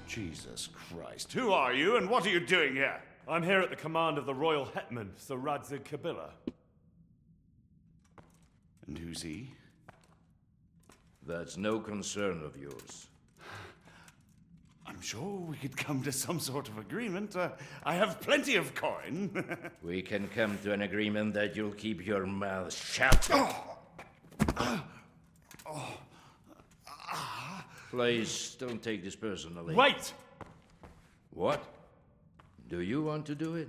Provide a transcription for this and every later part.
Jesus Christ, who are you and what are you doing here? I'm here at the command of the royal hetman, Sir Radzig Kabila. And who's he? That's no concern of yours. I'm sure we could come to some sort of agreement. I have plenty of coin. We can come to an agreement that you'll keep your mouth shut. Please, don't take this personally. Wait! What? Do you want to do it?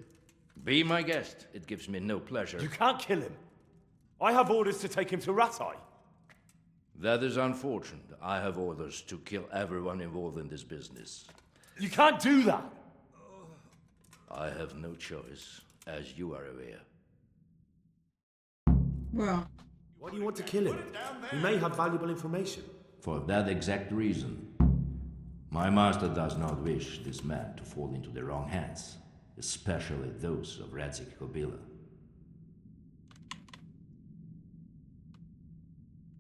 Be my guest. It gives me no pleasure. You can't kill him. I have orders to take him to Rattay. That is unfortunate. I have orders to kill everyone involved in this business. You can't do that! I have no choice, as you are aware. Well, Why do you want to kill him? He may have valuable information. For that exact reason. My master does not wish this man to fall into the wrong hands, especially those of Radzig Kabila.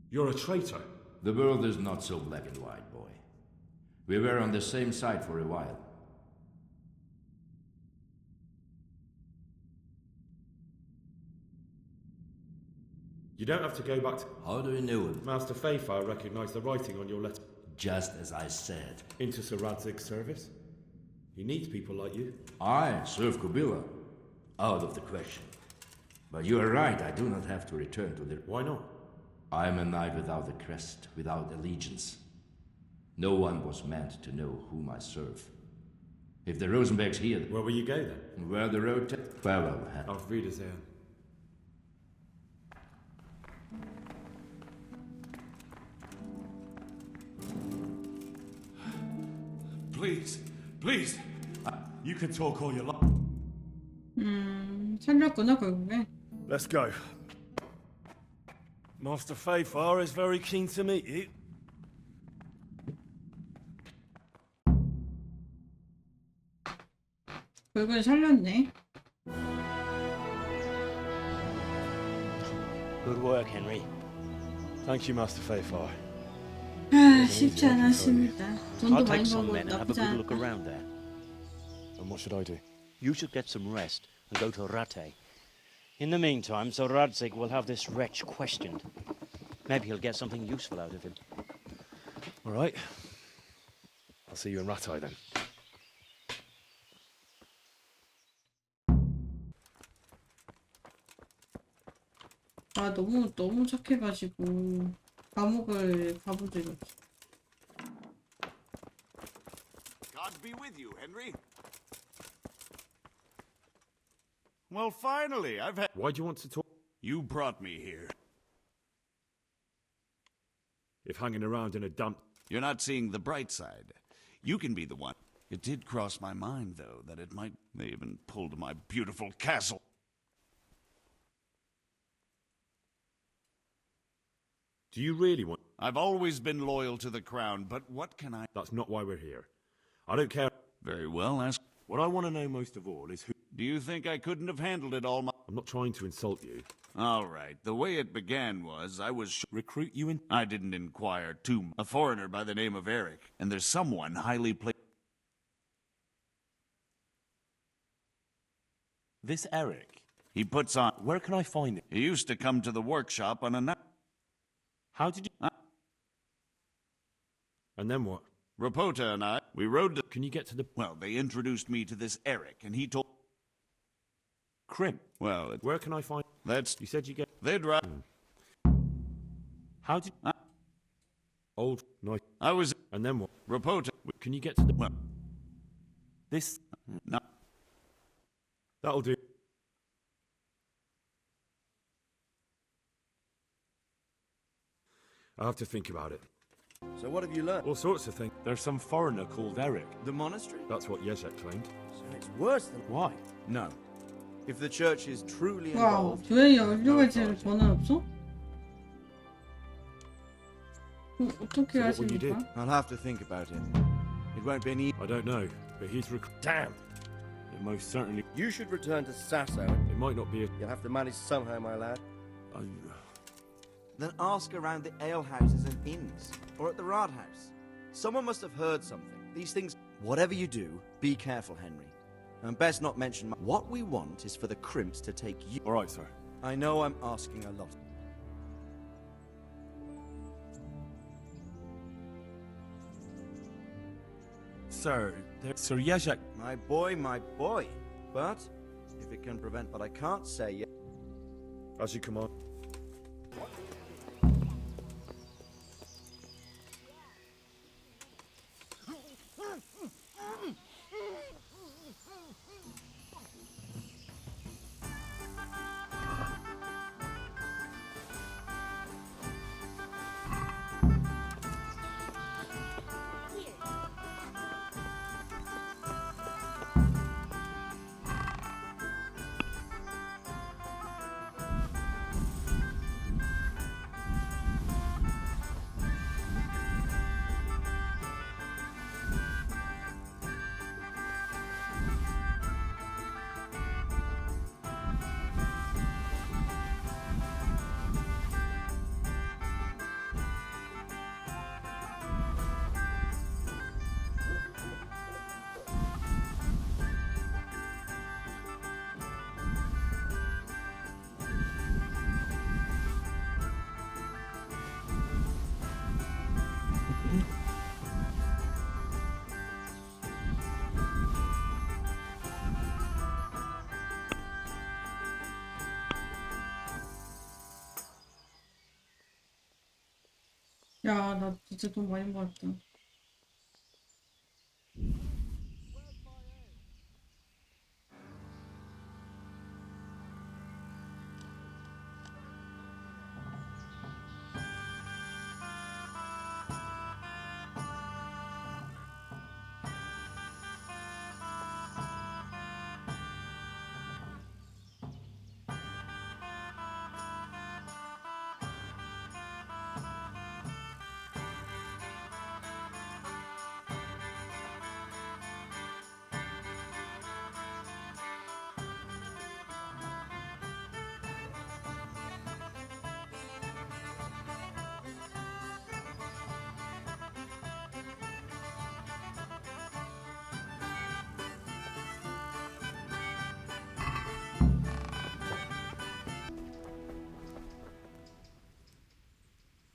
You're a traitor. The world is not so black and white, boy. We were on the same side for a while. You don't have to go back to... How do you know it? Master Fayfire recognized the writing on your letter. Just as I said. Into Sir Radzig's service. He needs people like you. I serve Kabila. Out of the question. But you are right, I do not have to return to the... Why not? I am a knight without a crest, without allegiance. No one was meant to know whom I serve. If the Rosenbergs here... Where will you go then? Where the road farewell, Auf Wiedersehen. Please, please. You can talk all you like. 살렸구나 결국에. Let's go. Master Fayfire is very keen to meet you. 결국에 살렸네. Good work, Henry. Thank you, Master Fayfire. 쉽지 않았습니다. I'll 돈도 take 많이 some 벌고 men and have a 나쁘지 good look 않다. around there. And what should I do? You should get some rest and go to Rattay. In the meantime, Sir Radzig will have this wretch questioned. Maybe he'll get something useful out of him. All right. I'll see you in Rattay then. 아 너무 착해가지고 감옥을 가보질 없어. God be with you, Henry. Well, finally, I've had... Why do you want to talk? You brought me here. If hanging around in a dump... You're not seeing the bright side. You can be the one. It did cross my mind, though, that it might... They even pulled my beautiful castle. Do you really want... I've always been loyal to the crown, but what can I... That's not why we're here. I don't care... Very well, ask... What I want to know most of all is who... Do you think I couldn't have handled it all my... I'm not trying to insult you. All right, the way it began was I was... Recruit you in... I didn't inquire too much. A foreigner by the name of Eric, and there's someone highly placed... This Eric? He puts on... Where can I find him? He used to come to the workshop on a night... How did you... And then what? Rapota and I, we rode to... Can you get to the... Well, they introduced me to this Eric, and he told... Crim? Well, Where can I find... that's... You said you get... They'd ride... How did... Old... Nice... I was... And then what? Rapota... Can you get to the... Well... This... No. That'll do. I'll have to think about it. So what have you learned? All sorts of things. There's some foreigner called Eric. The monastery? That's what Yezek claimed. So it's worse than... Why? No. If the church is truly 와우, involved... 왜 연료가지를 전화 없어? 어떻게 So what will you 하십니까? I'll have to think about it. It won't be any... I don't know, but he's Damn! It most certainly... You should return to Sasso. It might not be a... You'll have to manage somehow, my lad. Then ask around the alehouses and inns, or at the Rod House. Someone must have heard something. These things... Whatever you do, be careful, Henry. And best not mention what we want is for the crimps to take you... All right, sir. I know I'm asking a lot. Sir, Sir Yazak... My boy, my boy. But, if it can prevent what I can't say yet... As you command. 야, 나 진짜 돈 많이 모았다.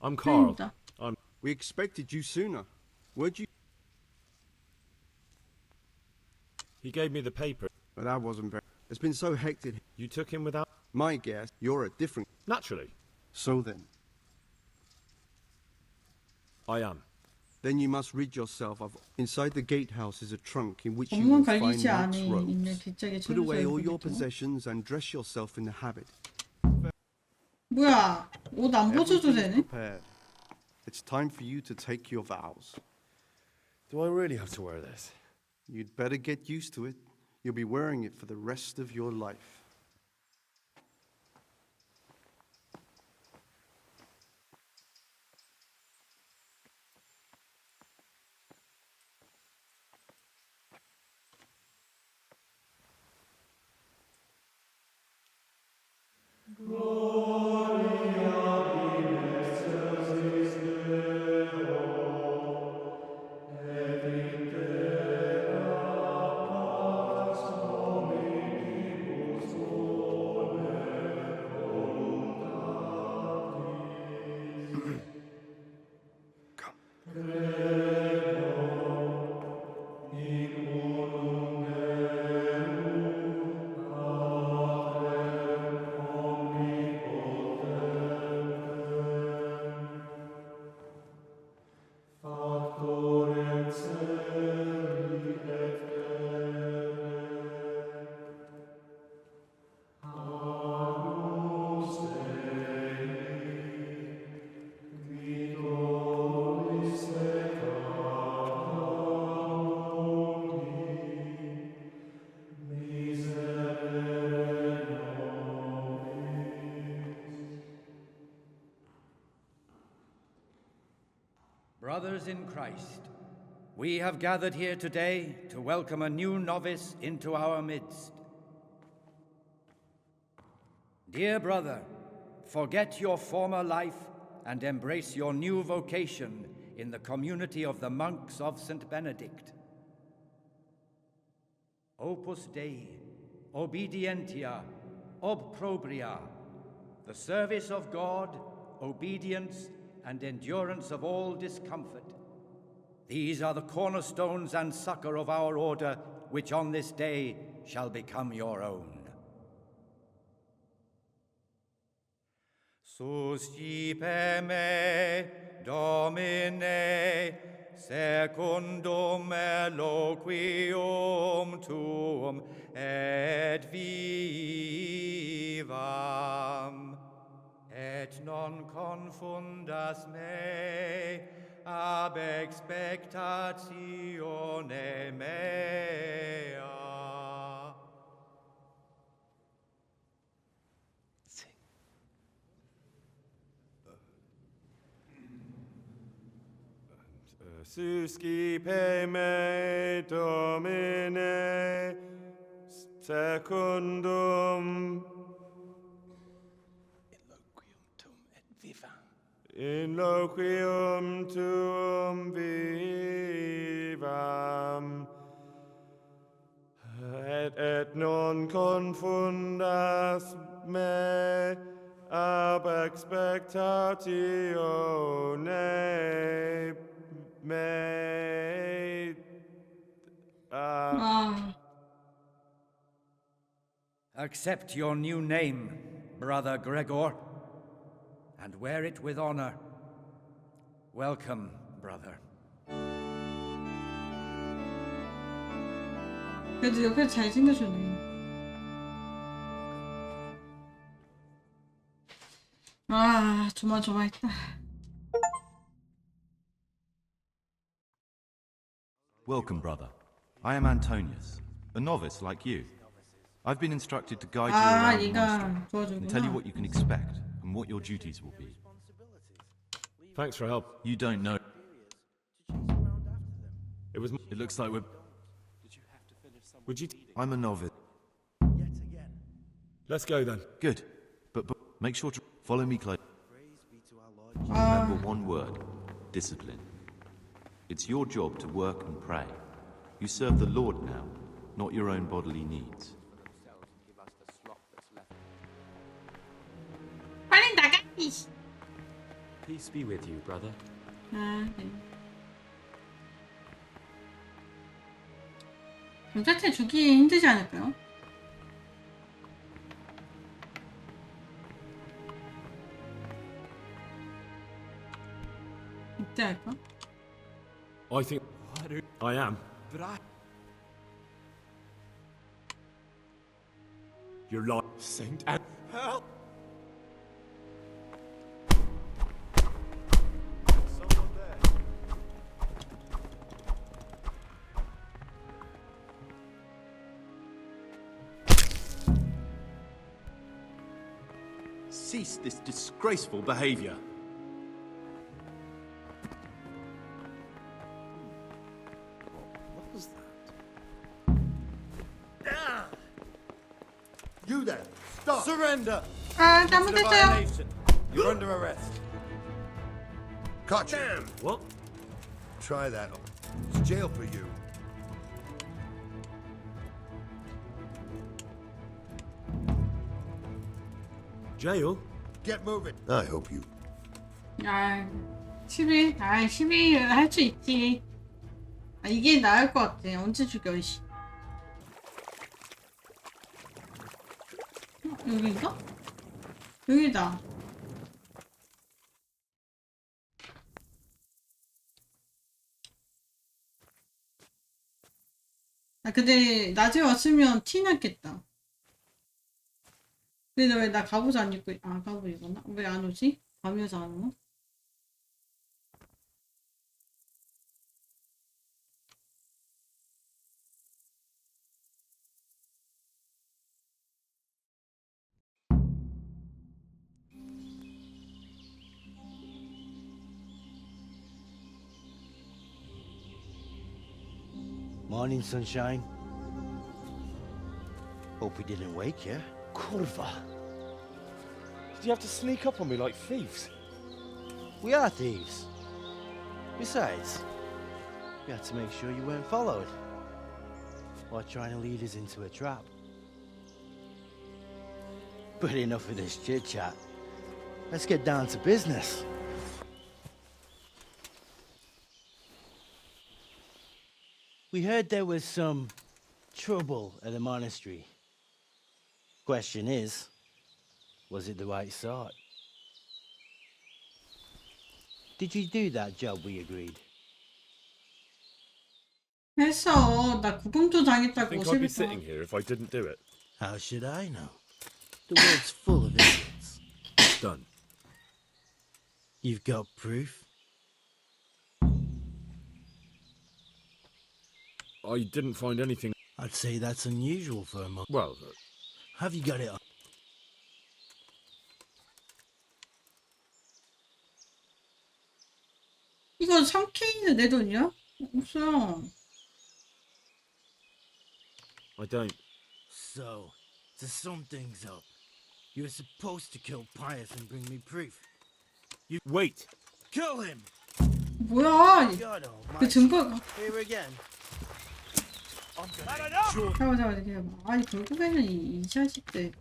I'm Carl. 팬이다. We expected you sooner. Where'd you... He gave me the paper. But that wasn't very... It's been so hectic. You took him without... My guess, you're a different... Naturally. So then. I am. Then you must rid yourself of... Inside the gatehouse is a trunk in which you 법문 will find 관리지 Knights' 안에 있는 robes. 빗장에 Put away all your 쳐주세요. possessions and dress yourself in the habit. 뭐야, 옷 안 벗어도 Everything is 되네? prepared. It's time for you to take your vows. Do I really have to wear this? You'd better get used to it. You'll be wearing it for the rest of your life. Brothers in Christ, We have gathered here today to welcome a new novice into our midst. Dear brother, forget your former life and embrace your new vocation in the community of the monks of St. Benedict. Opus Dei, obedientia, obprobria, the service of God, obedience, and endurance of all discomfort. These are the cornerstones and succor of our order, which on this day shall become your own. Suscipe me, Domine, secundum eloquium tuum, et vivam, et non confundas me ab expectatione mea. Suscipe me, Domine, secundum in loquium tuum vivam, et non confundas me ab expectatione me. 아, Accept your new name, Brother Gregor, and wear it with honor. Welcome, brother. 그래도 옆에 잘생겨주네. 아, 조마조마했다. Welcome, brother. I am Antonius, a novice like you. I've been instructed to guide you 아, around the monastery 얘가 and tell you 도와주구나. what you can expect and what your duties will be. Thanks for help. You don't know. It was. It looks like we're... Would you? I'm a novice. Let's go then. Good. But make sure to follow me close. 아, Remember one word. Discipline. It's your job to work and pray. You serve the Lord now, not your own bodily needs. 빨리 나가! 이씨. Peace be with you, brother. 아, 네. 경찰차 주기 힘들지 않을까요? 이때 할까? I think. I am. You're lying. Saint and help! Someone there. Cease this disgraceful behavior. What was that? You there! Stop! Surrender! 아, 잘못했어요. You're under arrest. Caught you. What? Try that. It's jail for you. Jail? Get moving. I hope you. 아, 10일? 아, 10일 할 수 있지. 아, 이게 나을 것 같아. 언제 죽여, 이씨. 여기인가? 여기다. 아, 근데 낮에 왔으면 티 났겠다. 근데 왜 나 갑옷 안 입고, 아, 갑옷 입었나? 왜 안 오지? 밤이어서 안 오나? Morning, sunshine. Hope we didn't wake you. Kurva. Did you have to sneak up on me like thieves? We are thieves. Besides, we had to make sure you weren't followed. Or trying to lead us into a trap. But enough of this chit-chat. Let's get down to business. We heard there was some trouble at the monastery. Question is, was it the right sort? Did you do that job we agreed? 했어. 나 구금도 I 당했다고 think I'd be 11번. sitting here if I didn't do it. How should I know? The world's full of idiots. Done. You've got proof? I didn't find anything. I'd say that's unusual for a monk. Well, Have you got it on? 이거 3K는 내 돈이야? 없어. I don't. So, to sum things up, you were supposed to kill Pius and bring me proof. You wait. Kill him! 뭐야? God 그 almighty. 증거가. Here again. I'm gonna 잠깐만 기다려봐. 아니 결국에는 이 자식들.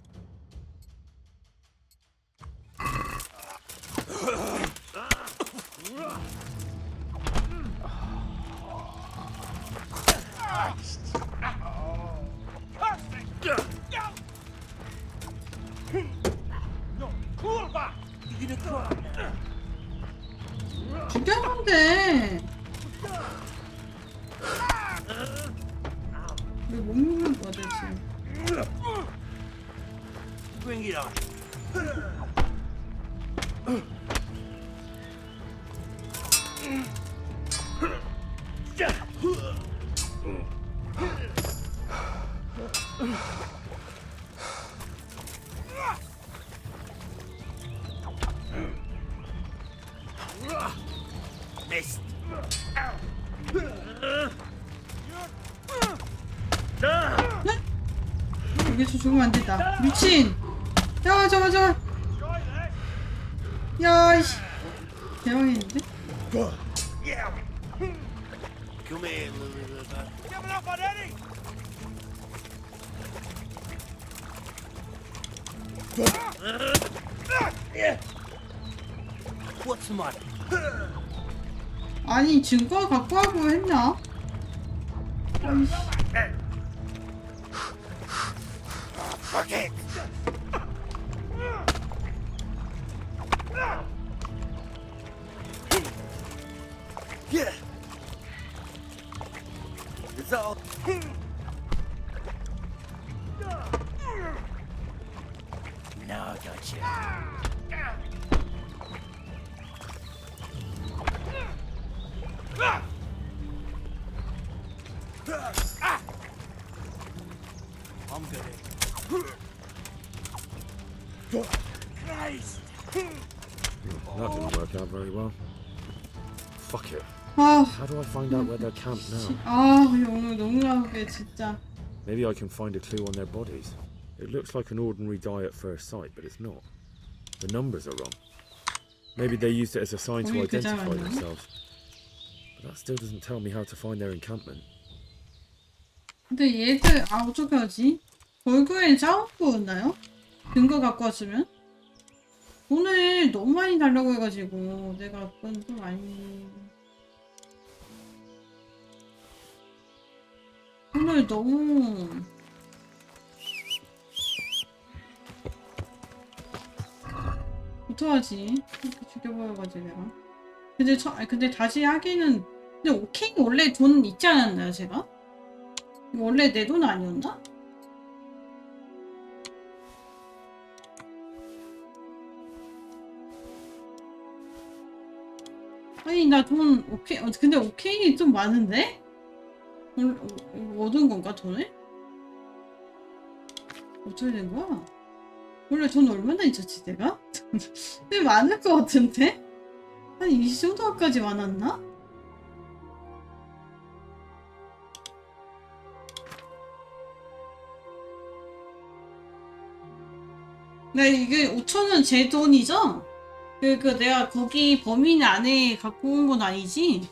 죽였는데 왜 못 먹는 거야 대체? bring it on. Missed. 여기서 죽으면 안 된다. 미친. 야 저거. 야 이씨. 대왕했는데? Come here, Elizabeth. Give it up on Eddie! What's the matter? 아니 증거 갖고 하고 했나? 아이씨. Fuck it! Yeah. It's all. Now I got you. I'm gonna. Christ! That didn't work out very well. Fuck it. 아, How do I find out where they're camped now? 아 오늘 너무 나오게 진짜. Maybe I can find a clue on their bodies. It looks like an ordinary die at first sight, but it's not. The numbers are wrong. Maybe they used it as a sign to 우리 identify 그자만요? themselves. But that still doesn't tell me how to find their encampment. 근데 얘들 어떻게 하지? 벌교엔 싸움거였나요? 근거 갖고 왔으면? 오늘 너무 많이 달라고 해가지고 내가 그건 좀 많이 오늘 너무 어떡하지? 이렇게 죽여버려가지고 내가 근데 근데 다시 하기는 근데 오케이 원래 돈 있지 않았나요 제가? 이거 원래 내 돈 아니었나? 아니 나 돈 오케이 근데 오케이 좀 많은데? 얻은 건가 돈을? 어떻게 된 거야? 원래 돈 얼마나 있었지 내가? 꽤 많을 것 같은데? 한 이 정도까지 많았나? 네, 이게 5,000원 제 돈이죠? 내가 거기 범위 안에 갖고 온 건 아니지?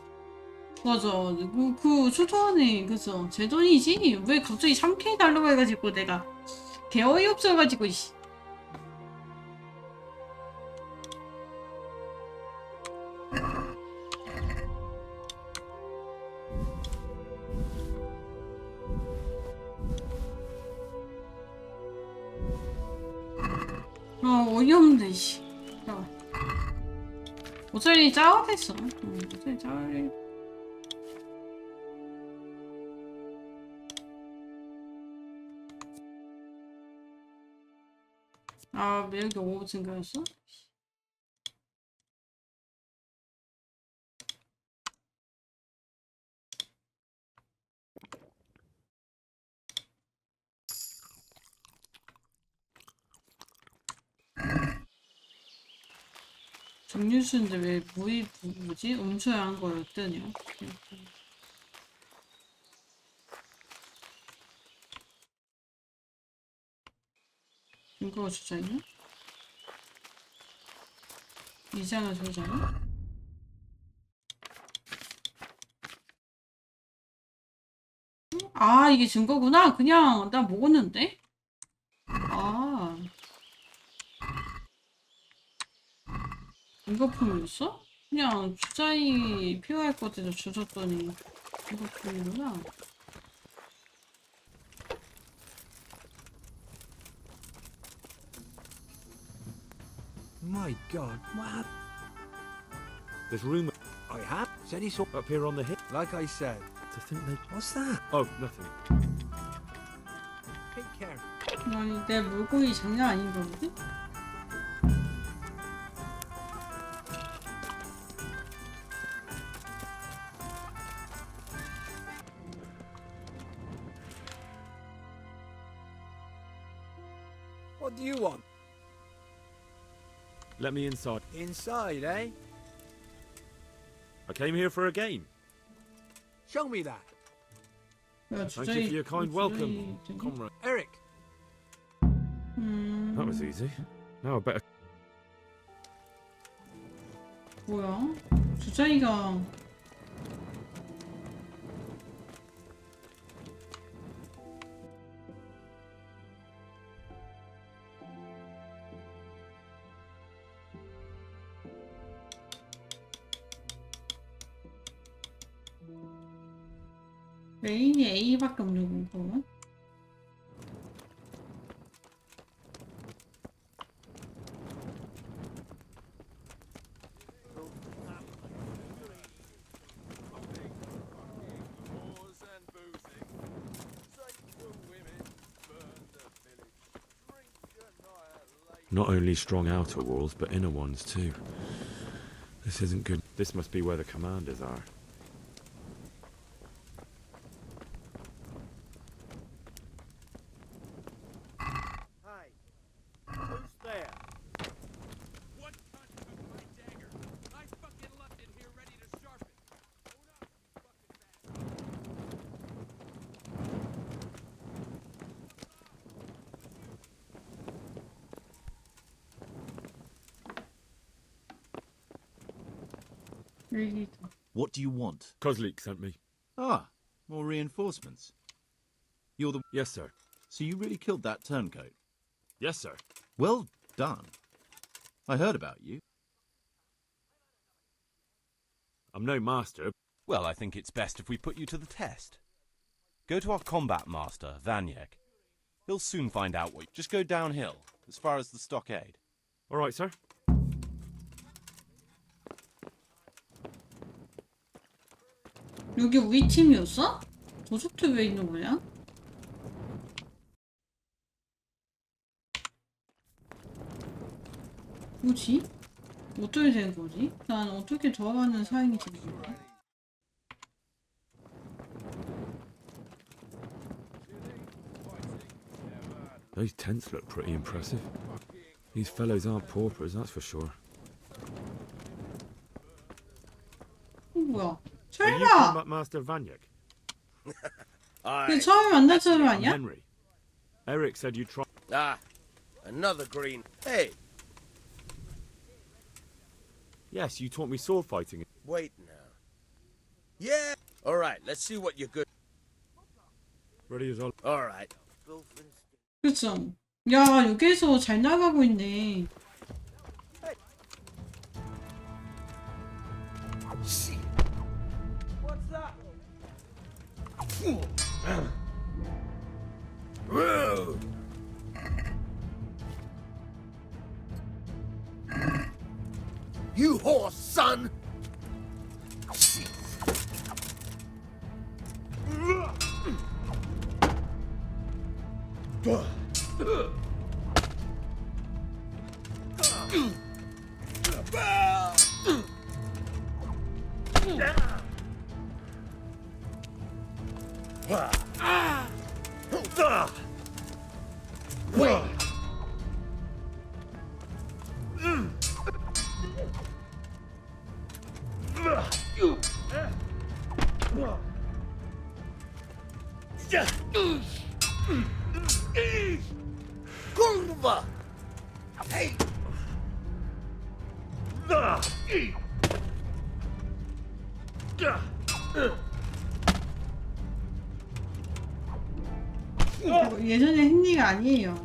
맞아. 초조하네. 그죠? 제 돈이지? 왜 갑자기 3K 달라고 해가지고 내가 개 어이없어가지고, 씨. 어이없네, 씨. 야. 모서리 짜오됐어. 모서리 짜오. 아, 매력이 5 증가했어? 정류수인데 왜 뭐지? 음소야 한 거였더냐? 증거가 주장이야? 이상한 소리잖아? 아, 이게 증거구나? 그냥 나 먹었는데? 아, 증거품이었어? 그냥 주자이 필요할 것 같아서 주셨더니 증거품이구나. My God, what? This room I have said he saw. up here on the hill. Like I said. To think they. What's that? Oh, nothing. Take care. 아니, 내 물고기 장난 아닌가 보지? What do you want? Let me inside. Inside, eh? I came here for a game. Show me that. 야, Thank you for your kind welcome, comrade. Eric. That was easy. Now I better. 뭐야? 주자이가 메인이 A밖에 없는 건가? Not only strong outer walls, but inner ones too. This isn't good. This must be where the commanders are. Hi. Who's there? One cut took my dagger. I fucking left it here ready to sharpen. 여기 What do you want? Kozlik sent me. Ah, more reinforcements. You're the... Yes, sir. So you really killed that turncoat? Yes, sir. Well done. I heard about you. I'm no master. Well, I think it's best if we put you to the test. Go to our combat master, Vanyek. He'll soon find out what... Just go downhill, as far as the stockade. All right, sir. 여기 우리 팀이었어? 도서트 왜 있는 거야? 뭐지? 어떻게 된 거지? 난 어떻게 돌아가는 사인인지 모르겠네. Those tents look pretty impressive. These fellows aren't paupers, that's for sure. 뭐야? Are you 설마! combat master Vanyek? 그 처음에 만난 사람 I'm 아니야? Henry. Eric said you tried. Ah, Another green. Hey, Yes, you taught me sword fighting. wait now. Yeah. All right, let's see what you're good. Ready as all. All right. 그쵸? 야, 여기에서 잘 나가고 있네. What's that? You horse, son! Kurva! Hey! 이거 예전의 행리가 아니에요.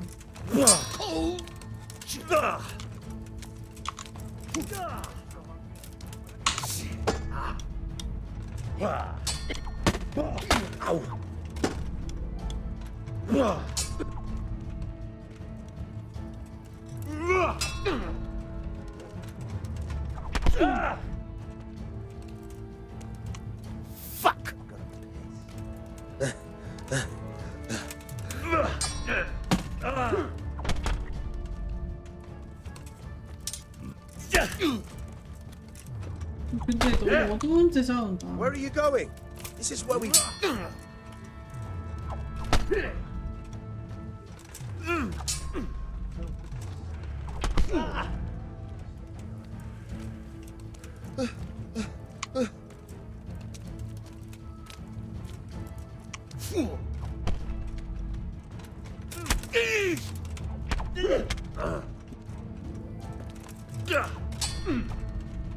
Fuck! 근데 너무 어두운 데 싸운다. Where are you going? This is where we.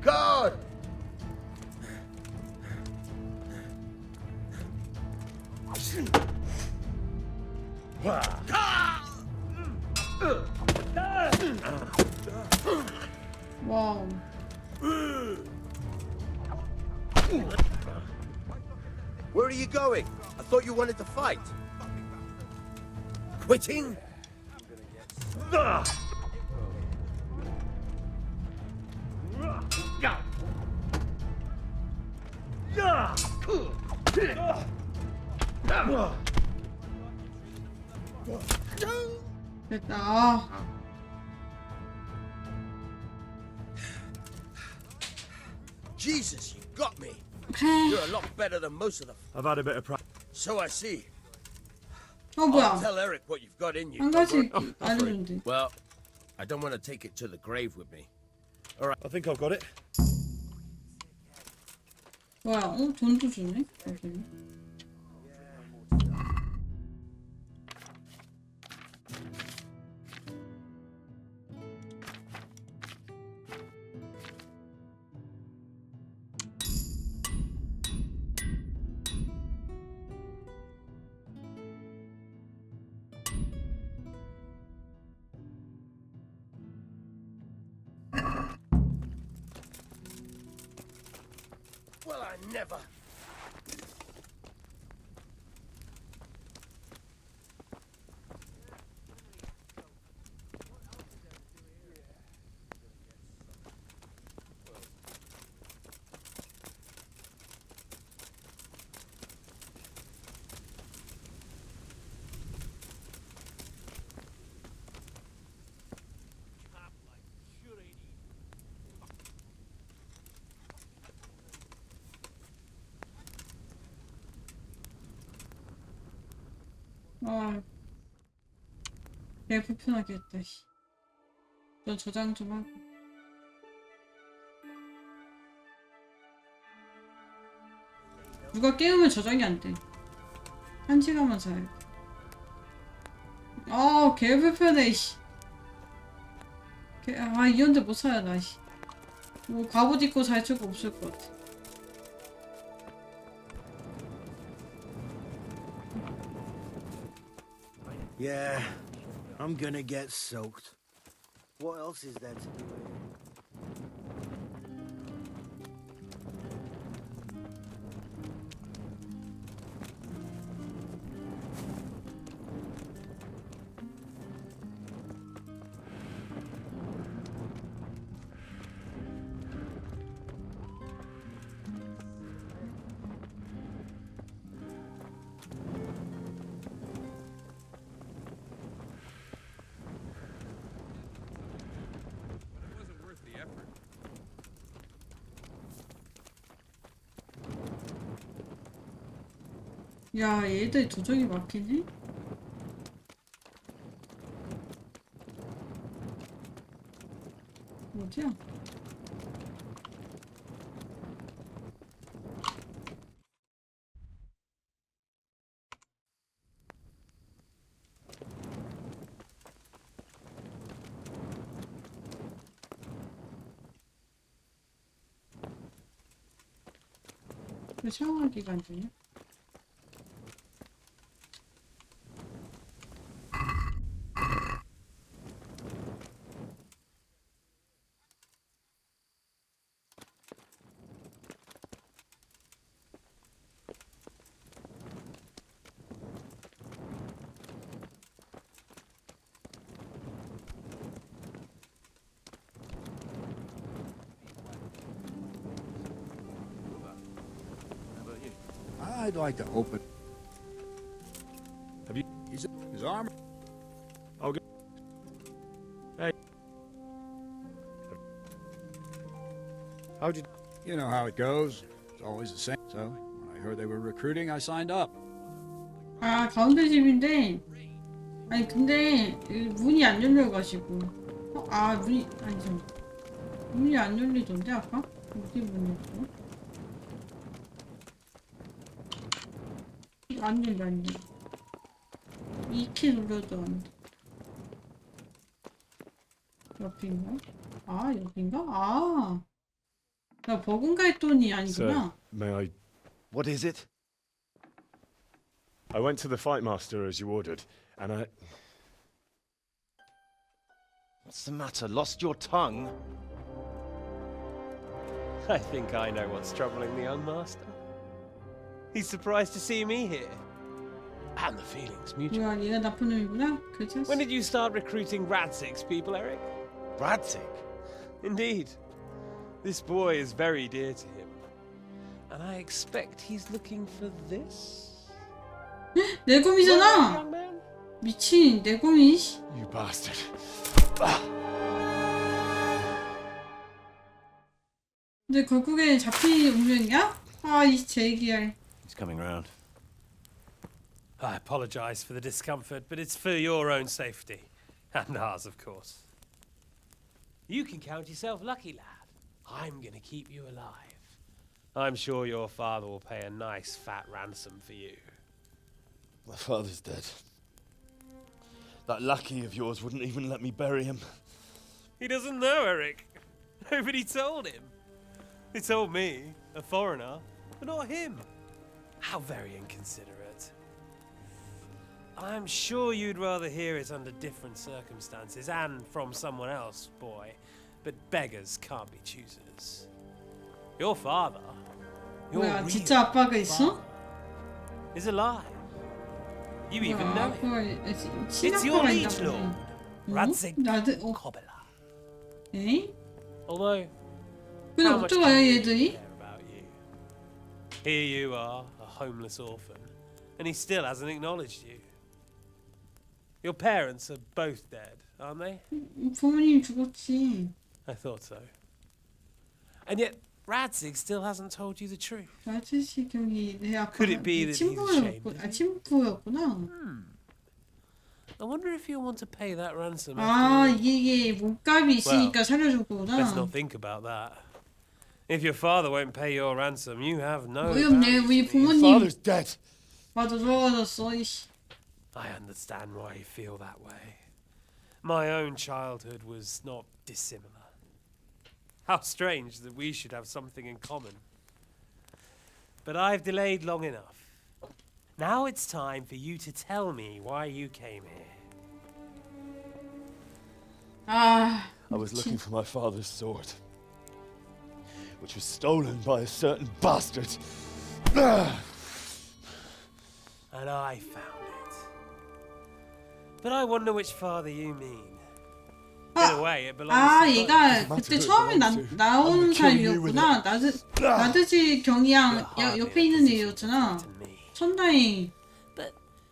God! 와우. Where are you going? I thought you wanted to fight. Quitting? 됐다. 아, Jesus, you got me. 오케이. You're a lot better than most of them. I've had a bit of practice. So I see. 어 I'll 뭐야? tell Eric what you've got in you. 한 가지 알려준대. Well, I don't want to take it to the grave with me. I think I've got it. 뭐야? 어 돈도 주네. 여기. Well, I never. 아, 개 불편하게 했다. 씨. 저 저장 좀 하고. 누가 깨우면 저장이 안 돼. 1시간만 자요. 아, 개 불편해. 씨. 아, 이런데 못 살아, 나, 씨. 뭐, 갑옷 입고 잘 수가 없을 것 같아. Yeah, I'm gonna get soaked. What else is there to do here? It wasn't worth the effort. 야, 얘들 도적이 막히네? 어디야? 왜 샤워하기가 안 되냐? I'd like to open. Have you? His armor. I'll go. Hey. How'd you? You know how it goes. It's always the same. So when I heard they were recruiting, I signed up. 아, 가운데 집인데. 아니, 근데 문이 안 열려가지고. 아, 문이 아니죠. 문이 안 열리던데 아까? 어디 문이었어? 안 열려, 안 열려. 2키 눌러도 안 돼. 옆인가? 아, 여긴가? 아, 나 버금가 했더니 아니구나. May I? What is it? I went to the fight master as you ordered, and I. What's the matter? Lost your tongue? I think I know what's troubling the young master. He's surprised to see me here. And the feeling's mutual. 뭐야, 얘가 나쁜 놈이구나? 괜찮았어. When did you start recruiting Radzig's people, Eric? Radzig? Indeed. This boy is very dear to him. And I expect he's looking for this? 내 곰이잖아! young man? 미친, 내 곰이. You bastard. 근데 결국에 잡힌 운명이야? 아, 이 제기할. He's coming round. I apologize for the discomfort, but it's for your own safety. And ours, of course. You can count yourself lucky, lad. I'm gonna keep you alive. I'm sure your father will pay a nice fat ransom for you. My father's dead. That lackey of yours wouldn't even let me bury him. He doesn't know, Eric. Nobody told him. They told me, a foreigner, but not him. How very inconsiderate. I'm sure you'd rather hear it under different circumstances and from someone else, boy. But beggars can't be choosers. Your father, your 뭐야, real 진짜 아빠가 있어? father, is alive. You even know it. It's your liege lord, Radzig 나도, Kobela. 에이? Although, 근데 how much 어쩌고요, do you 얘들이? care about you? Here you are, a homeless orphan, and he still hasn't acknowledged you. Your parents are both dead, aren't they? 부모님이 죽었지. I thought so. And yet, Radzig still hasn't told you the truth. 아저씨 경이 내 아빠 Could it be that he's ashamed of you? 친구였구나. I wonder if you'll want to pay that ransom. 아, after all. 이게 몸값이 있으니까 살려줄 거구나. Let's not think about that. If your father won't pay your ransom, you have no. 어이없네, 우리 부모님. Father's dead. 맞아, 돌아가셨어, 이씨. I understand why you feel that way. My own childhood was not dissimilar. How strange that we should have something in common. But I've delayed long enough. Now it's time for you to tell me why you came here. 아, I was looking for my father's sword, which was stolen by a certain bastard. And I found it. But I wonder which father you mean. In a way, it belongs 아, to 얘가 both. 그때 처음에 나온 사람이었구나. 나드지 경이양 옆에 있는 애였잖아. 천다이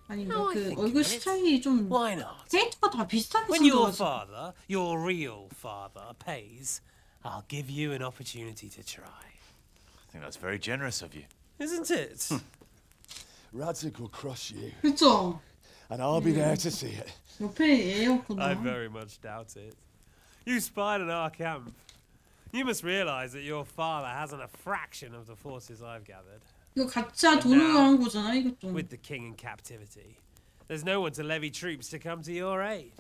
아닌가? 그 얼굴 스타일이 좀 캐릭터가 다 비슷하게 When your 생겨가지고. father, your real father, pays, I'll give you an opportunity to try. I think that's very generous of you. Isn't it? Radzik will crush you. 그쵸? And I'll be there to see it. 옆에 애였구나. I very much doubt it. You spied on our camp. You must realize that your father hasn't a fraction of the forces I've gathered. 이거 가짜 돈으로 한 거잖아, 이것도. With the king in captivity, there's no one to levy troops to come to your aid.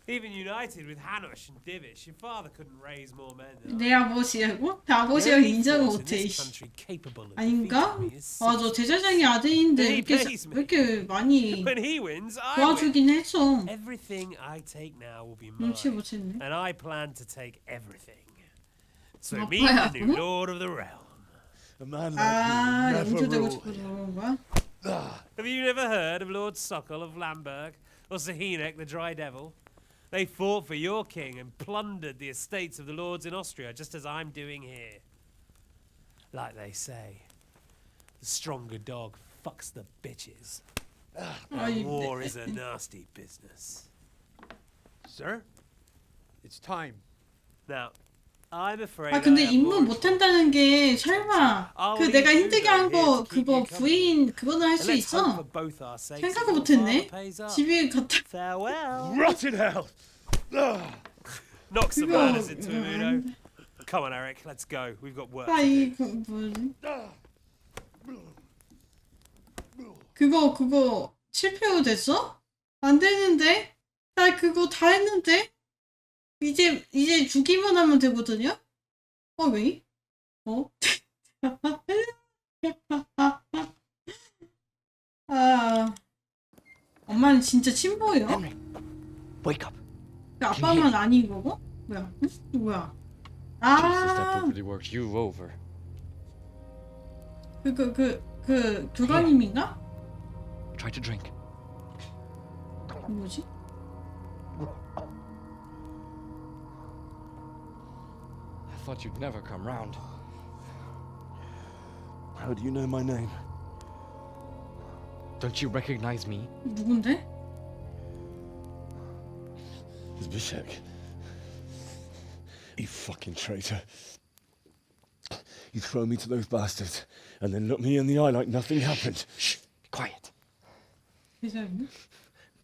Even united with Hanush and Divish, your father couldn't raise more men. 내 아버지하고? 내 아버지가 인정을 못해. 아닌가? 맞아, 제사장이 아들인데 왜 이렇게 많이 When he wins, I 도와주긴 win. 했어. Everything I take now will be mine. 눈치 못 챘네. And I plan to take everything. So 아빠야, meet the new 그럼? lord of the realm. A man 아, like you never 영주되고 ruled. 싶어서 그런 거야? Have you never heard of Lord Sokol of Lamberg or Sahinek the Dry Devil? They fought for your king and plundered the estates of the lords in Austria, just as I'm doing here. Like they say, the stronger dog fucks the bitches. And war is a nasty business. Sir, it's time. Now, I'm afraid. 아, 근데 I have 입문 more 못한다는 게 설마 그 내가 힘들게 한 거 그거 부인 그거는 할 수 있어? 생각을 못했네. 집에 갔다. Farewell. Rotten hell! Knock some manners into him, Uno. Come on, Eric, let's go. We've got work. 아, 이거 뭐지? 그거 실패로 됐어? 안 되는데? 나 그거 다 했는데? 이제 주기만 하면 되거든요? 왜? 아, 엄마는 진짜 친보예요? Wake up. 아빠만 아닌 거고? 뭐야? 응? 누구야? Jesus, that 아, probably worked you over. 교관님인가? Try to drink. 뭐지? I thought you'd never come round. How do you know my name? Don't you recognize me? 누군데? Zbyszek. You fucking traitor. You throw me to those bastards and then look me in the eye like nothing happened. Shh! Quiet. 회사였나?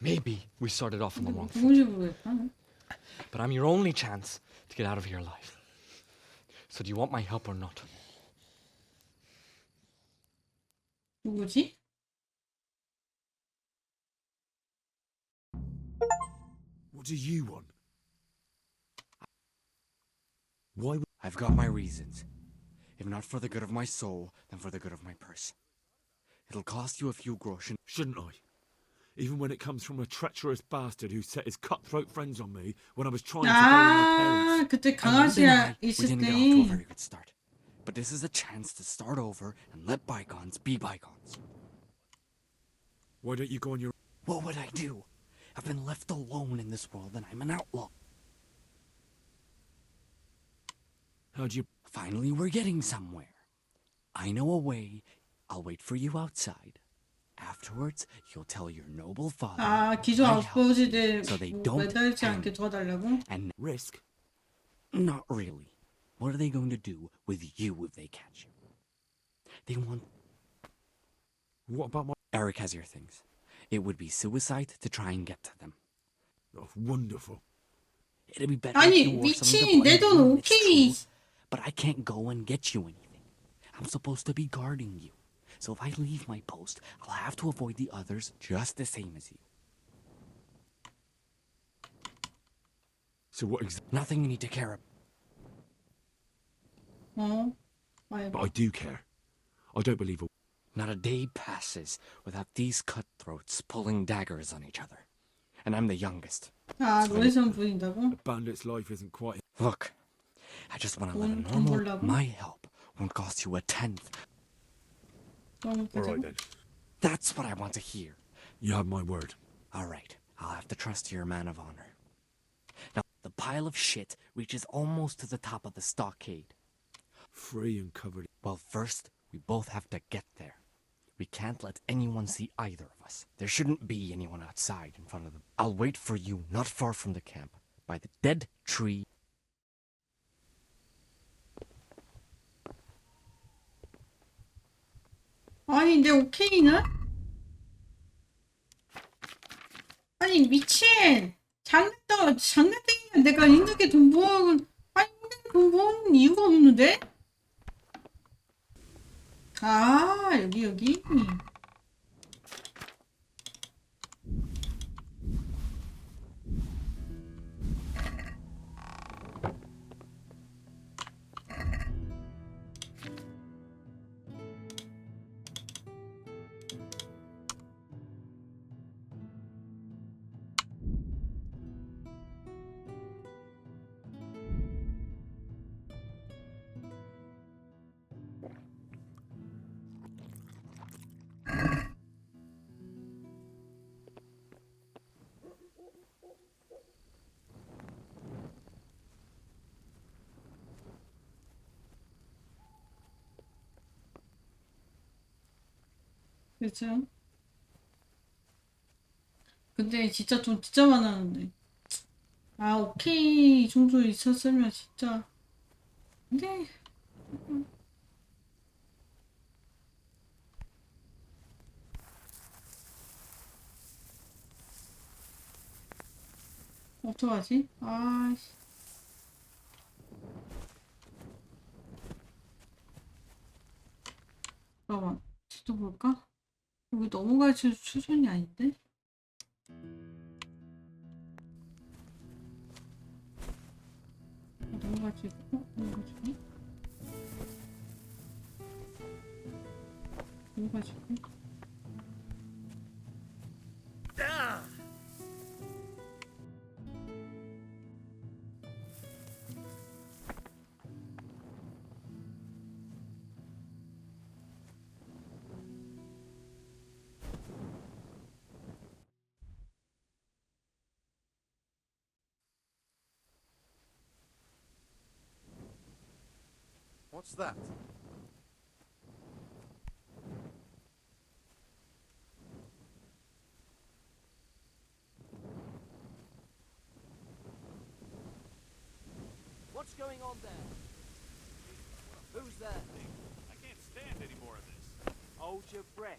Maybe we started off on the wrong foot, 누군지 모르겠다. but I'm your only chance to get out of here alive. So do you want my help or not? 누구지? What do you want? Why? I've got my reasons. If not for the good of my soul, then for the good of my purse. It'll cost you a few groschen. Shouldn't I? Even when it comes from a treacherous bastard who set his cutthroat friends on me when I was trying to bury my parents. 그때 We 강아지야 있을 didn't get off to a 때 very good start. But this is a chance to start over and let bygones be bygones. Why don't you go on your... What would I do? I've been left alone in this world and I'm an outlaw. How'd you... Finally, we're getting somewhere. I know a way. I'll wait for you outside. Afterwards, you'll tell your noble father 아, 기존 I helped 아버지들 so they 뭐 don't 매달지 hang 않게 도와달라고? and risk? Not really. What are they going to do with you if they catch you? They want... What about my... Eric has your things. It would be suicide to try and get to them. Oh, wonderful. It'd be better 아니, if you wore some of 미친, the 내 돈 blood, it's 오케이. true, but I can't go and get you anything. I'm supposed to be guarding you. So if I leave my post, I'll have to avoid the others just the same as you. So what exactly? Nothing you need to care about. 어? But I do care. I don't believe a... Not a day passes without these cutthroats pulling daggers on each other. And I'm the youngest. 아, 노예시험 부린다고? A bandit's life isn't quite... Look, I just want to live a 돈 normal... 벌라고? My help won't cost you a tenth. All right, then. That's what I want to hear. You have my word. All right, I'll have to trust your man of honor. Now, the pile of shit reaches almost to the top of the stockade. Free and covered. Well, first, we both have to get there. We can't let anyone see either of us. There shouldn't be anyone outside in front of them. I'll wait for you not far from the camp, by the dead tree. 아니, 내 오케이는? 아니, 미친! 장난땡이면 내가 힘들게 돈 모으는, 아니, 힘들게 돈 모으는 이유가 없는데? 아, 여기. 그렇죠. 근데 진짜 돈 진짜 많았는데. 아, 오케이. 이 정도 있었으면 진짜. 근데. 어떡하지? 아씨. 잠깐만. 지도 볼까? 여기 넘어갈지 수준이 아닌데? 넘어갈지 What's that? What's going on there? Who's there? I can't stand any more of this. Hold your breath.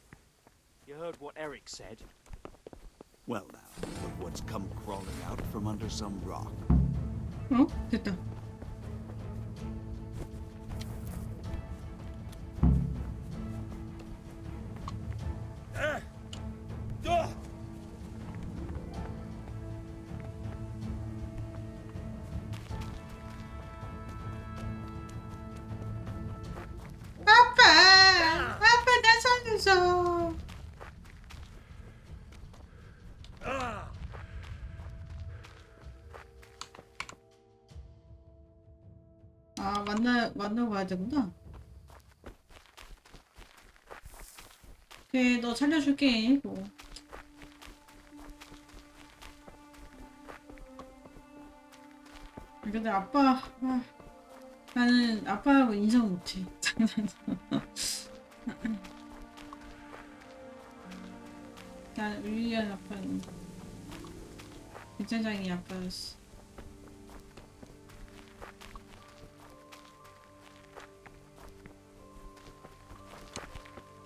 You heard what Eric said. Well now, look what's come crawling out from under some rock. 어? 됐다. 아빠 나 살려줘. 아, 만나고 가야 되구나. 오케이, 너 살려줄게. 뭐. 근데 아빠, 나는 아빠하고 인정 못해. 난 윌리안 아빠는 괜찮장이 아빠였어.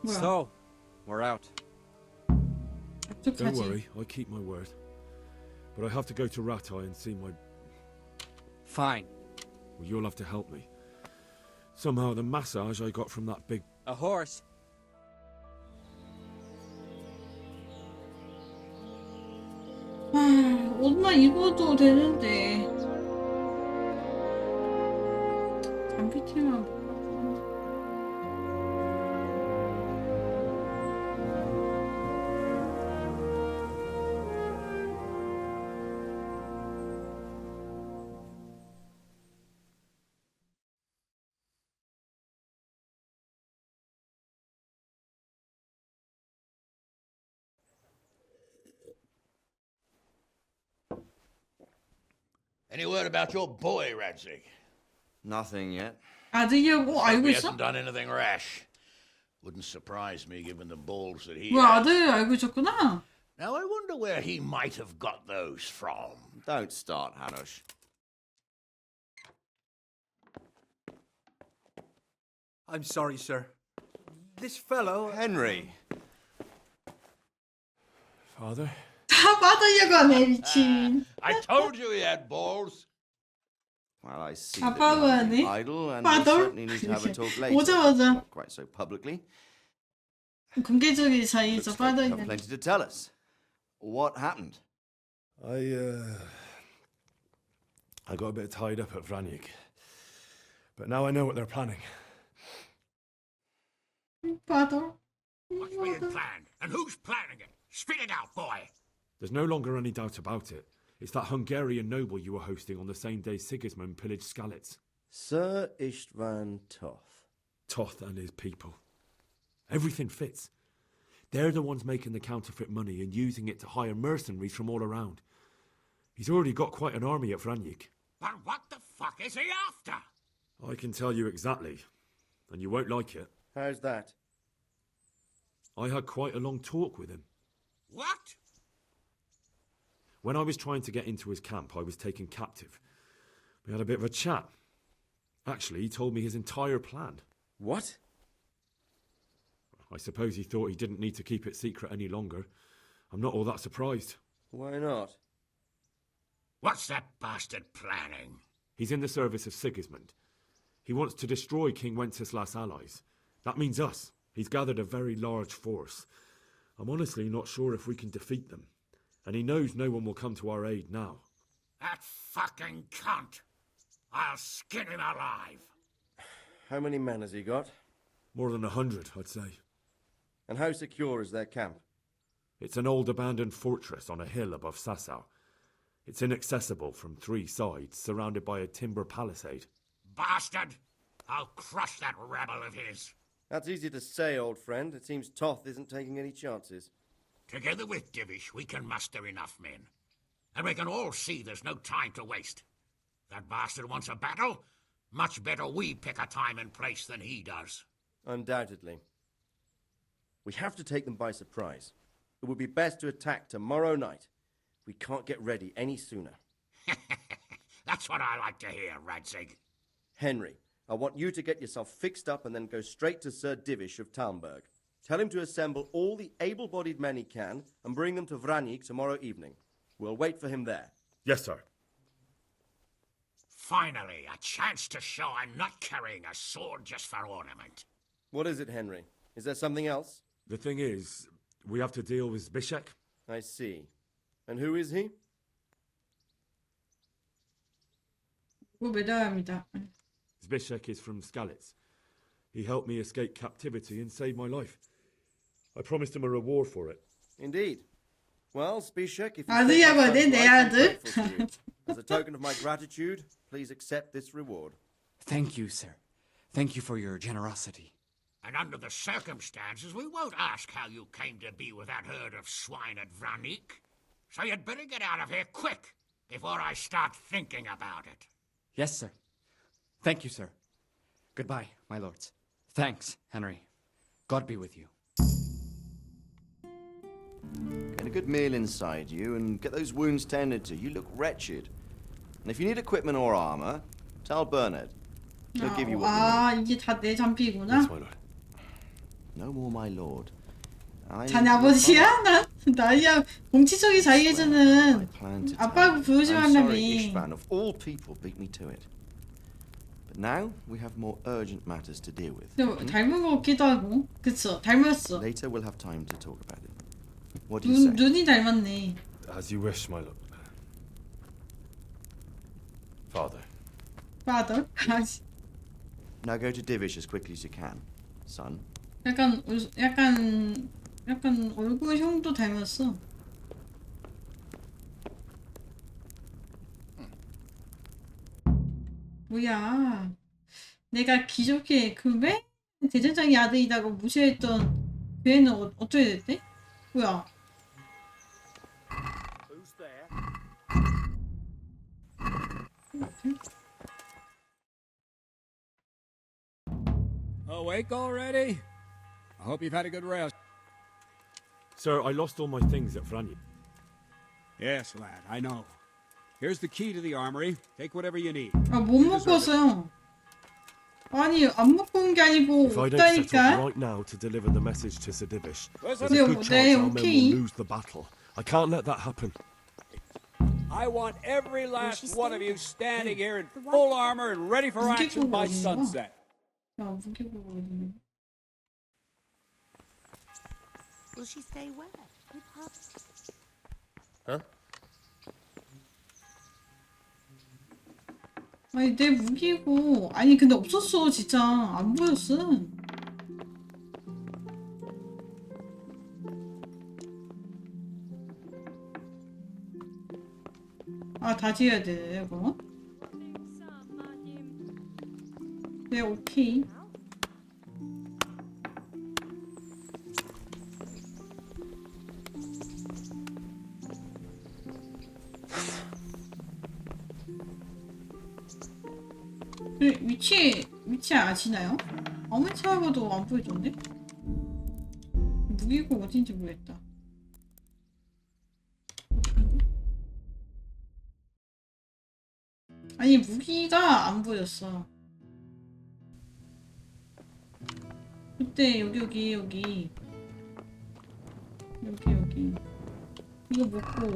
뭐야? So, we're out. Don't worry, I keep my word. But I have to go to Ratai and see my... Fine. Well, you'll have to help me. Somehow the massage I got from that big... A horse. 옷만 입어도 되는데. 밑에만 보고. Any word about your boy, Radzig? Nothing yet. 아들이라고 알고 He 있어? hasn't done anything rash. Wouldn't surprise me given the balls that he 뭐야, has. 아들 알고 있었구나. Now I wonder where he might have got those from. Don't start, Hanush. I'm sorry, sir. This fellow... Henry. Father? 다 받으려고 하네, 미친. I told you he had balls. Well, I see 아빠가 that you're 하네. being idle, and we father? certainly need to have a talk later. 오자마자 Not quite so publicly. 공개적인 사이에서 Looks like 빠져 you have 있는. plenty to tell us. What happened? I got a bit tied up at Vranyik. But now I know what they're planning. father. What's being planned? And who's planning it? Spit it out, boy! There's no longer any doubt about it. It's that Hungarian noble you were hosting on the same day Sigismund pillaged Skalitz. Sir Istvan Toth. Toth and his people. Everything fits. They're the ones making the counterfeit money and using it to hire mercenaries from all around. He's already got quite an army at Vranyik. But what the fuck is he after? I can tell you exactly, and you won't like it. How's that? I had quite a long talk with him. What? When I was trying to get into his camp, I was taken captive. We had a bit of a chat. Actually, he told me his entire plan. What? I suppose he thought he didn't need to keep it secret any longer. I'm not all that surprised. Why not? What's that bastard planning? He's in the service of Sigismund. He wants to destroy King Wenceslas' allies. That means us. He's gathered a very large force. I'm honestly not sure if we can defeat them. And he knows no one will come to our aid now. That fucking cunt! I'll skin him alive! How many men has he got? More than 100, I'd say. And how secure is their camp? It's an old abandoned fortress on a hill above Sassau. It's inaccessible from 3 sides, surrounded by a timber palisade. Bastard! I'll crush that rebel of his! That's easy to say, old friend. It seems Toth isn't taking any chances. Together with Divish, we can muster enough men. And we can all see there's no time to waste. That bastard wants a battle. Much better we pick a time and place than he does. Undoubtedly. We have to take them by surprise. It would be best to attack tomorrow night. We can't get ready any sooner. That's what I like to hear, Radzig. Henry, I want you to get yourself fixed up and then go straight to Sir Divish of Talmberg. Tell him to assemble all the able-bodied men he can and bring them to Vranyik tomorrow evening. We'll wait for him there. Yes, sir. Finally, a chance to show I'm not carrying a sword just for ornament. What is it, Henry? Is there something else? The thing is, we have to deal with Zbyszek. I see. And who is he? 매달합니다. Zbyszek is from Skalitz. He helped me escape captivity and saved my life. I promised him a reward for it. Indeed. Well, Zbyszek, if you 아들이라고 think my 하네, son's 내 life, I'm 아들. grateful to you. As a token of my gratitude, please accept this reward. Thank you, sir. Thank you for your generosity. And under the circumstances, we won't ask how you came to be with that herd of swine at Vranyik. So you'd better get out of here quick, before I start thinking about it. Yes, sir. Thank you, sir. Goodbye, my lords. Thanks, Henry. God be with you. Get a good meal inside you and get those wounds tended to. You look wretched. And if you need equipment or armor, tell Bernard. He'll give you what you need. 이게 다 내 잠피구나. No more, my lord. 자네 아버지야? 난 나이야 공치적인 자유에서는 아빠하고 부르지 I'm 말라며. sorry, Ishvan, of all people, beat me to it. But now we have more urgent matters to deal with. 근데 닮은 거 같기도 하고, 그쵸? 닮았어. Later we'll have time to talk about it. What do you say? 눈이 닮았네. As you wish, my lord. Father. Father. Now go to Divish as quickly as you can, son. 약간 얼굴 형도 닮았어. 뭐야? 내가 기적의 그 왜? 대전장의 아들이라고 무시했던 그 애는 어떻게 됐대? 뭐야? Awake already? I hope you've had a good rest. Sir, I lost all my things at Franye. Yes, lad, I know. Here's the key to the armory. Take whatever you need. 아, 못 먹고 왔어요. 아니, 안 먹고 온 게 아니고 If I don't set 없다니까. off right now to deliver the message to Sir Divish, there's a 네, good chance our men 오케이. will lose the battle. I can't let that happen. I want every last one of you standing here in full armor and ready for action by sunset. 야, 무게보고 있네. Will she stay where? With her? Huh? 아니, 내 무기고. 아니, 근데 없었어, 진짜. 안 보였어. 아, 다시 해야 돼, 이거. 네, 오케이. 위치 아시나요? 아무리 찾아봐도 안 보이던데? 무기고 어딘지 모르겠다. 아니, 무기가 안 보였어. 그때 여기 이거 먹고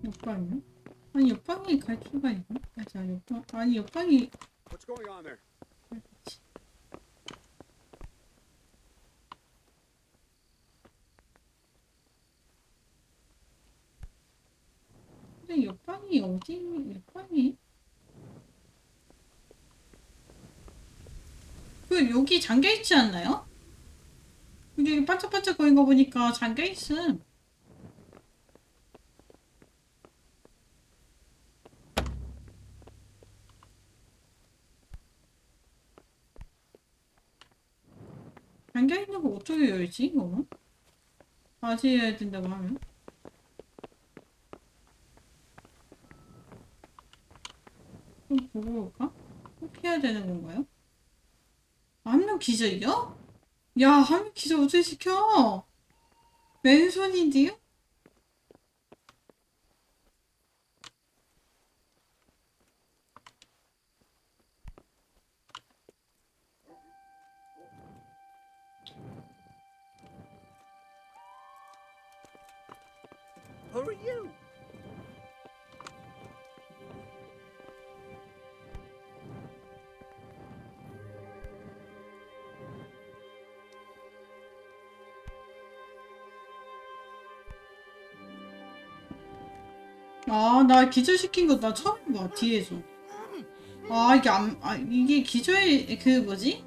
옆방이요? 아니, 옆방에 갈 수가 있나? 자, 옆방, 아니, 옆방이. What's going on there? 근데 옆방이 어디, 옆방이? 여기 잠겨있지 않나요? 여기 반짝반짝 거린 거 보니까 잠겨있음. 잠겨있는 거 어떻게 열지, 이거는? 다시 해야 된다고 하면? 좀 보고 올까? 꼭 해야 되는 건가요? 한 명 기절이요? 야, 한 명 기절 어떻게 시켜? 맨손인데요? Who are you? 아, 나 기절시킨 거 나 처음 봐, 뒤에서. 아, 이게 이게 기절, 그 뭐지?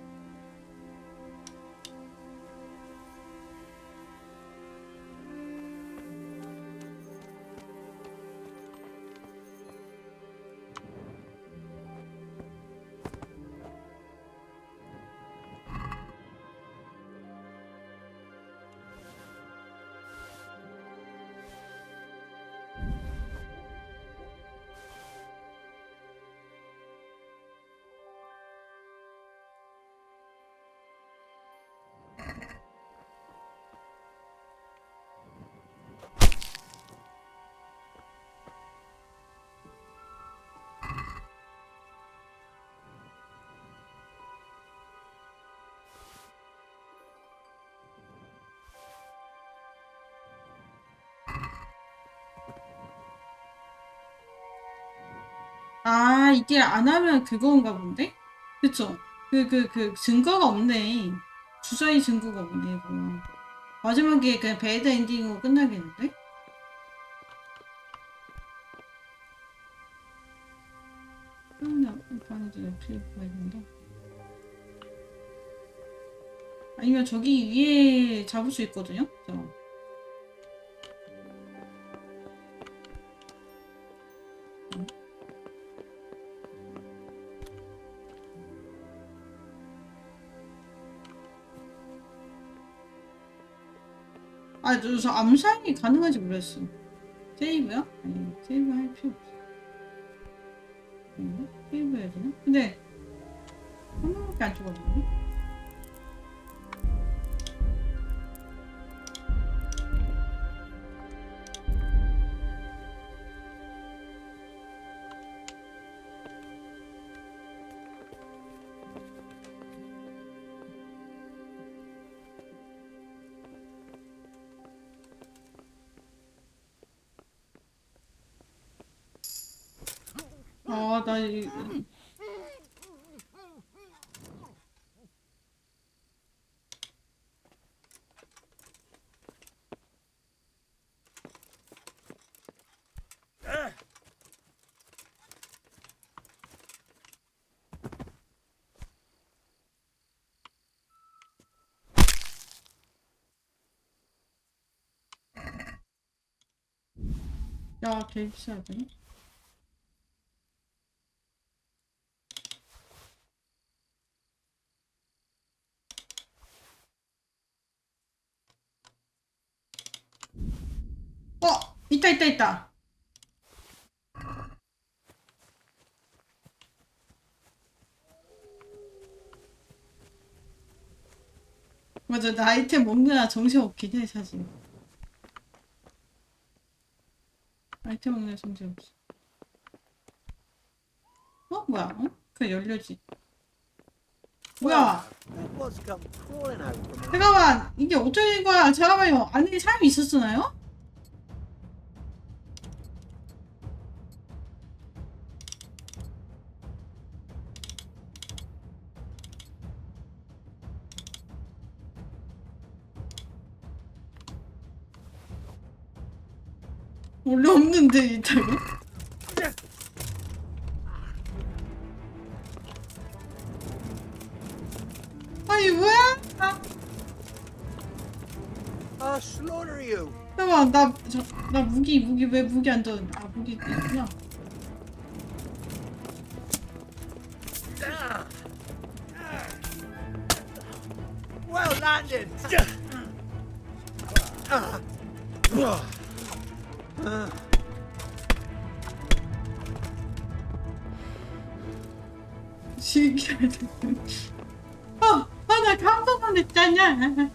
아, 이게 안 하면 그건가 본데? 그쵸? 그 증거가 없네. 주저의 증거가 없네. 뭐. 마지막에 그냥 배드 엔딩으로 끝나겠는데? 방에도 옆에 봐야 된다. 아니면 저기 위에 잡을 수 있거든요? 저 암살이 가능한지 모르겠어. 세이브야? 아니, 세이브 할 필요 없어. 세이브 해야 되나? 근데, 한 번밖에 안 죽었는데? 나 야, 개 비싸네. 있다. 맞아, 나 아이템 먹느라 정신없긴 해, 사실. 아이템 먹느라 정신없어. 뭐야? 그냥 열려지. 뭐야? 잠깐만, 이게 어떻게 된 거야? 잠깐만요. 안에 사람이 있었잖아요? 원래 없는데 일단은. 아니 뭐야? slaughter you. 잠깐만 나 무기 왜 무기 안 던? 무기 있구나. Well landed. 신기하다. 나 감동만 했잖아.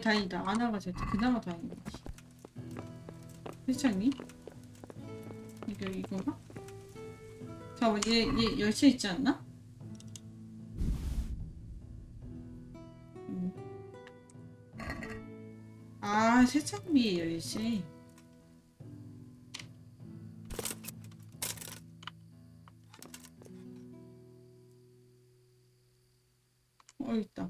다행이다. 안 와가지고 그나마 다행이다. 세창이? 이건가? 잠깐만, 얘 열쇠 있지 않나? 세창비에 열쇠. 있다.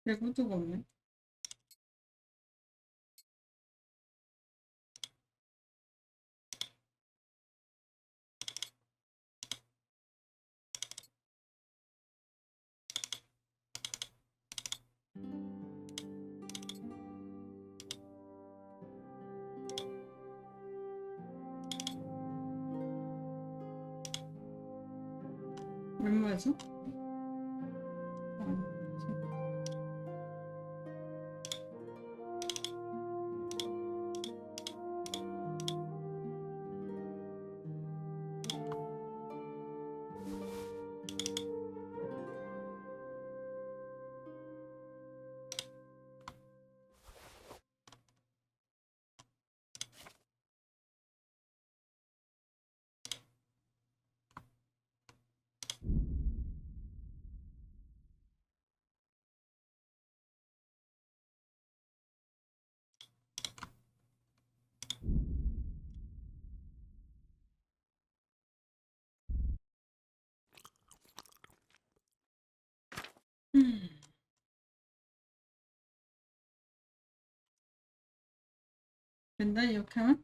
배구도가 없네. 웬만해서? 된다 이렇게 하면?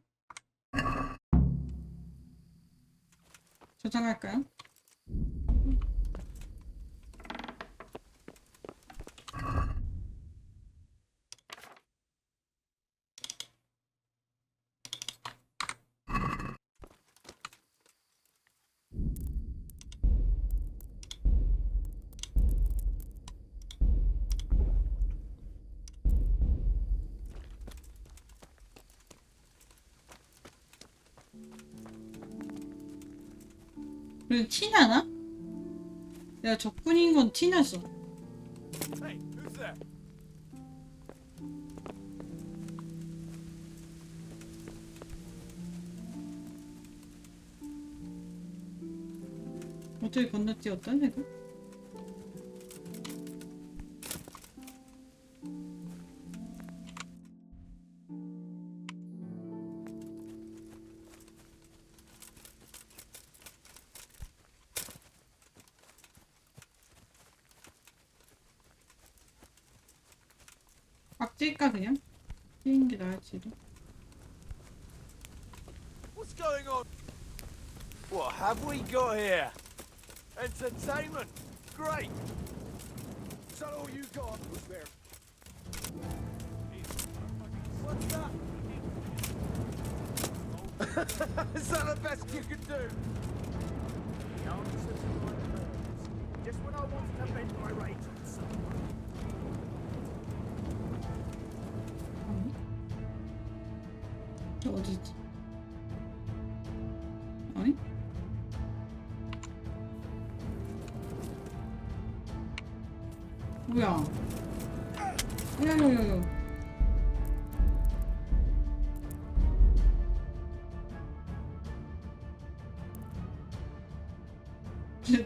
저장할까요? 그래도 티나나? 내가 적군인 건 티났어. Hey, who's there? 어떻게 건너뛰었다 내가? 막 뛸까 그냥? 뛰는 게 나을지도. What's going on? What have we got here? Entertainment. Great. Is that all you got? Who's there? What's that? Is that the best you can do? The answer to my prayers. Just when I wanted to vent my rage on someone. 어디지? 아니? 뭐야? 야야야야.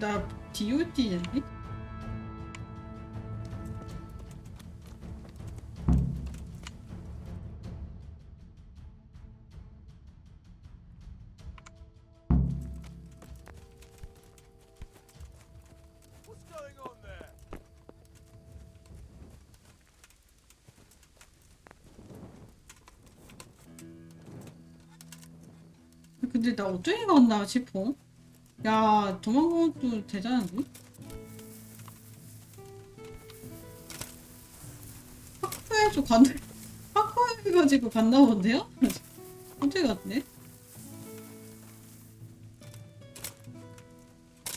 나 DOT인데? 근데 나 어떻게 갔나 싶어. 야, 도망간 것도 대단한데? 파쿠에서 간다. 파쿠에 가지고 갔나 본데요? 어떻게 갔네?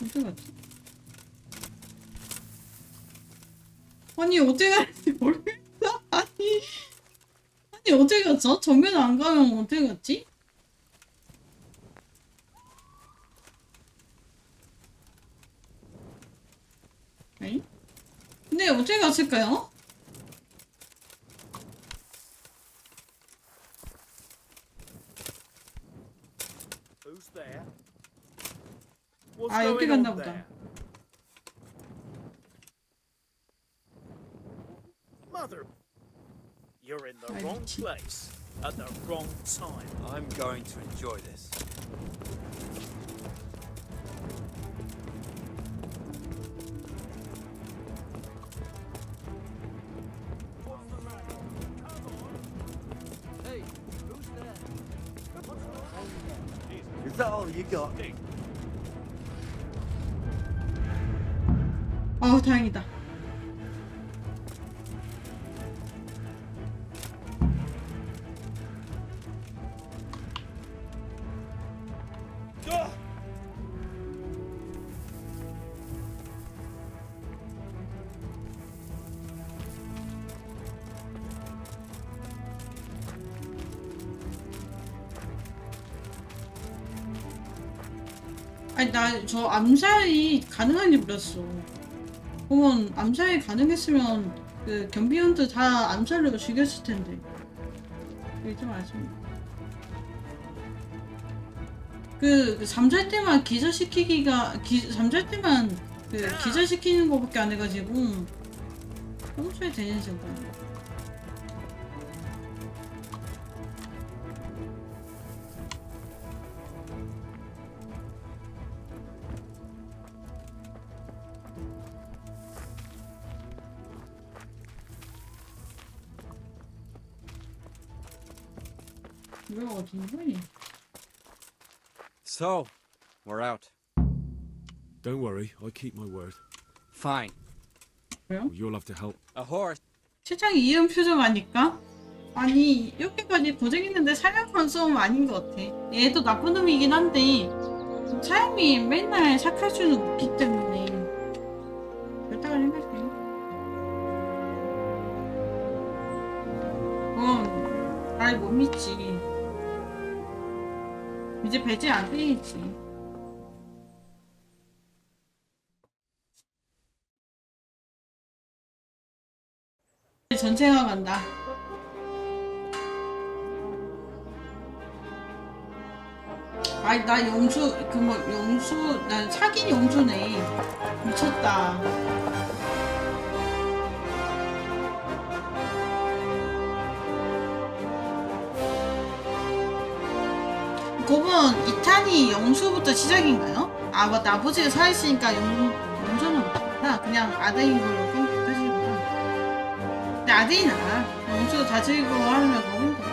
어떻게 갔지? 아니, 어떻게 갔지? 모르겠어. 아니, 어떻게 갔어? 정면 안 가면 어떻게 갔지? 에이? 근데 어떻게 갔을까요? Who's there? 아, 여기 갔나 보다. Mother, you're in the wrong place at the wrong time. I'm going to enjoy this. Hey, who's there? Is that all you got? 아, 다행이다. 아니 나 저 암살이 가능한지 몰랐어. 그건 암살이 가능했으면 그 경비원들 다 암살로 죽였을 텐데. 그게 좀 아쉽네. 그 잠잘 때만 기절시키기가 잠잘 때만 그 기절시키는 거밖에 안 해가지고 평소에 되는 정도야. 뭐야 어디 있는 거니? So, we're out. Don't worry, I keep my word. Fine. 왜요? You'll have to help. A horse. 최장이 이은 표정 아닐까? 아니 이렇게까지 고생했는데 사냥만 쏘면 아닌 것 같아. 얘도 나쁜 놈이긴 한데 사람이 맨날 착할 수는 없기 때문에 그렇다고 생각해. 그건 날 못 믿지. 이제 배제 안 되겠지. 전쟁화 간다. 아니 나 영수 난 사귄 영수네. 미쳤다. 그건 2탄이 영수부터 시작인가요? 아 맞다, 아버지가 살아있으니까 영수는 못하구나. 그냥 아들인 걸로 생각하시구나. 근데 아들이 나아. 영수도 다스리고 하면 너무 힘들어.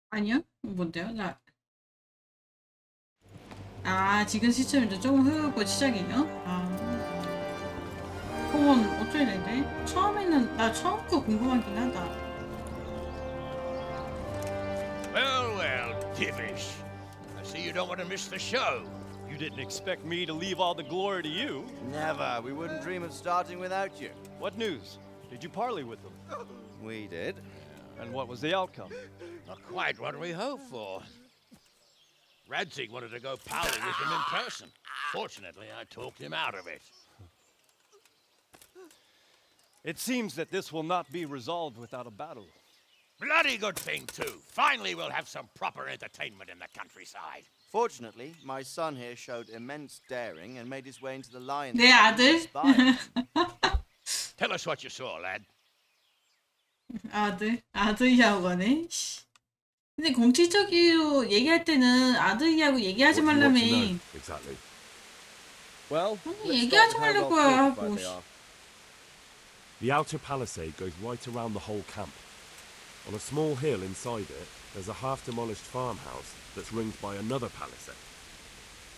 아니요? 뭔데요? 지금 시점인데 조금 흐르고 시작이요? 그건 어쩌야 되는데? 처음에는 나 처음 거 궁금하긴 하다. Well, Divish. I see you don't want to miss the show. You didn't expect me to leave all the glory to you. Never. We wouldn't dream of starting without you. What news? Did you parley with them? We did. And what was the outcome? Not quite what we hoped for. Radzig wanted to go parley with him in person. Fortunately, I talked him out of it. It seems that this will not be resolved without a battle. Bloody good thing, too. Finally, we'll have some proper entertainment in the countryside. Fortunately, my son here showed immense daring and made his way into the lion's 내 아들? Tell us what you saw, lad. 아들이라고 하네. 근데 공식적으로 얘기할 때는 아들이라고 얘기하지 말라며. Exactly. Well, 아니 얘기하지 말라고 하고. The outer palisade goes right around the whole camp. On a small hill inside it, there's a half-demolished farmhouse that's ringed by another palisade.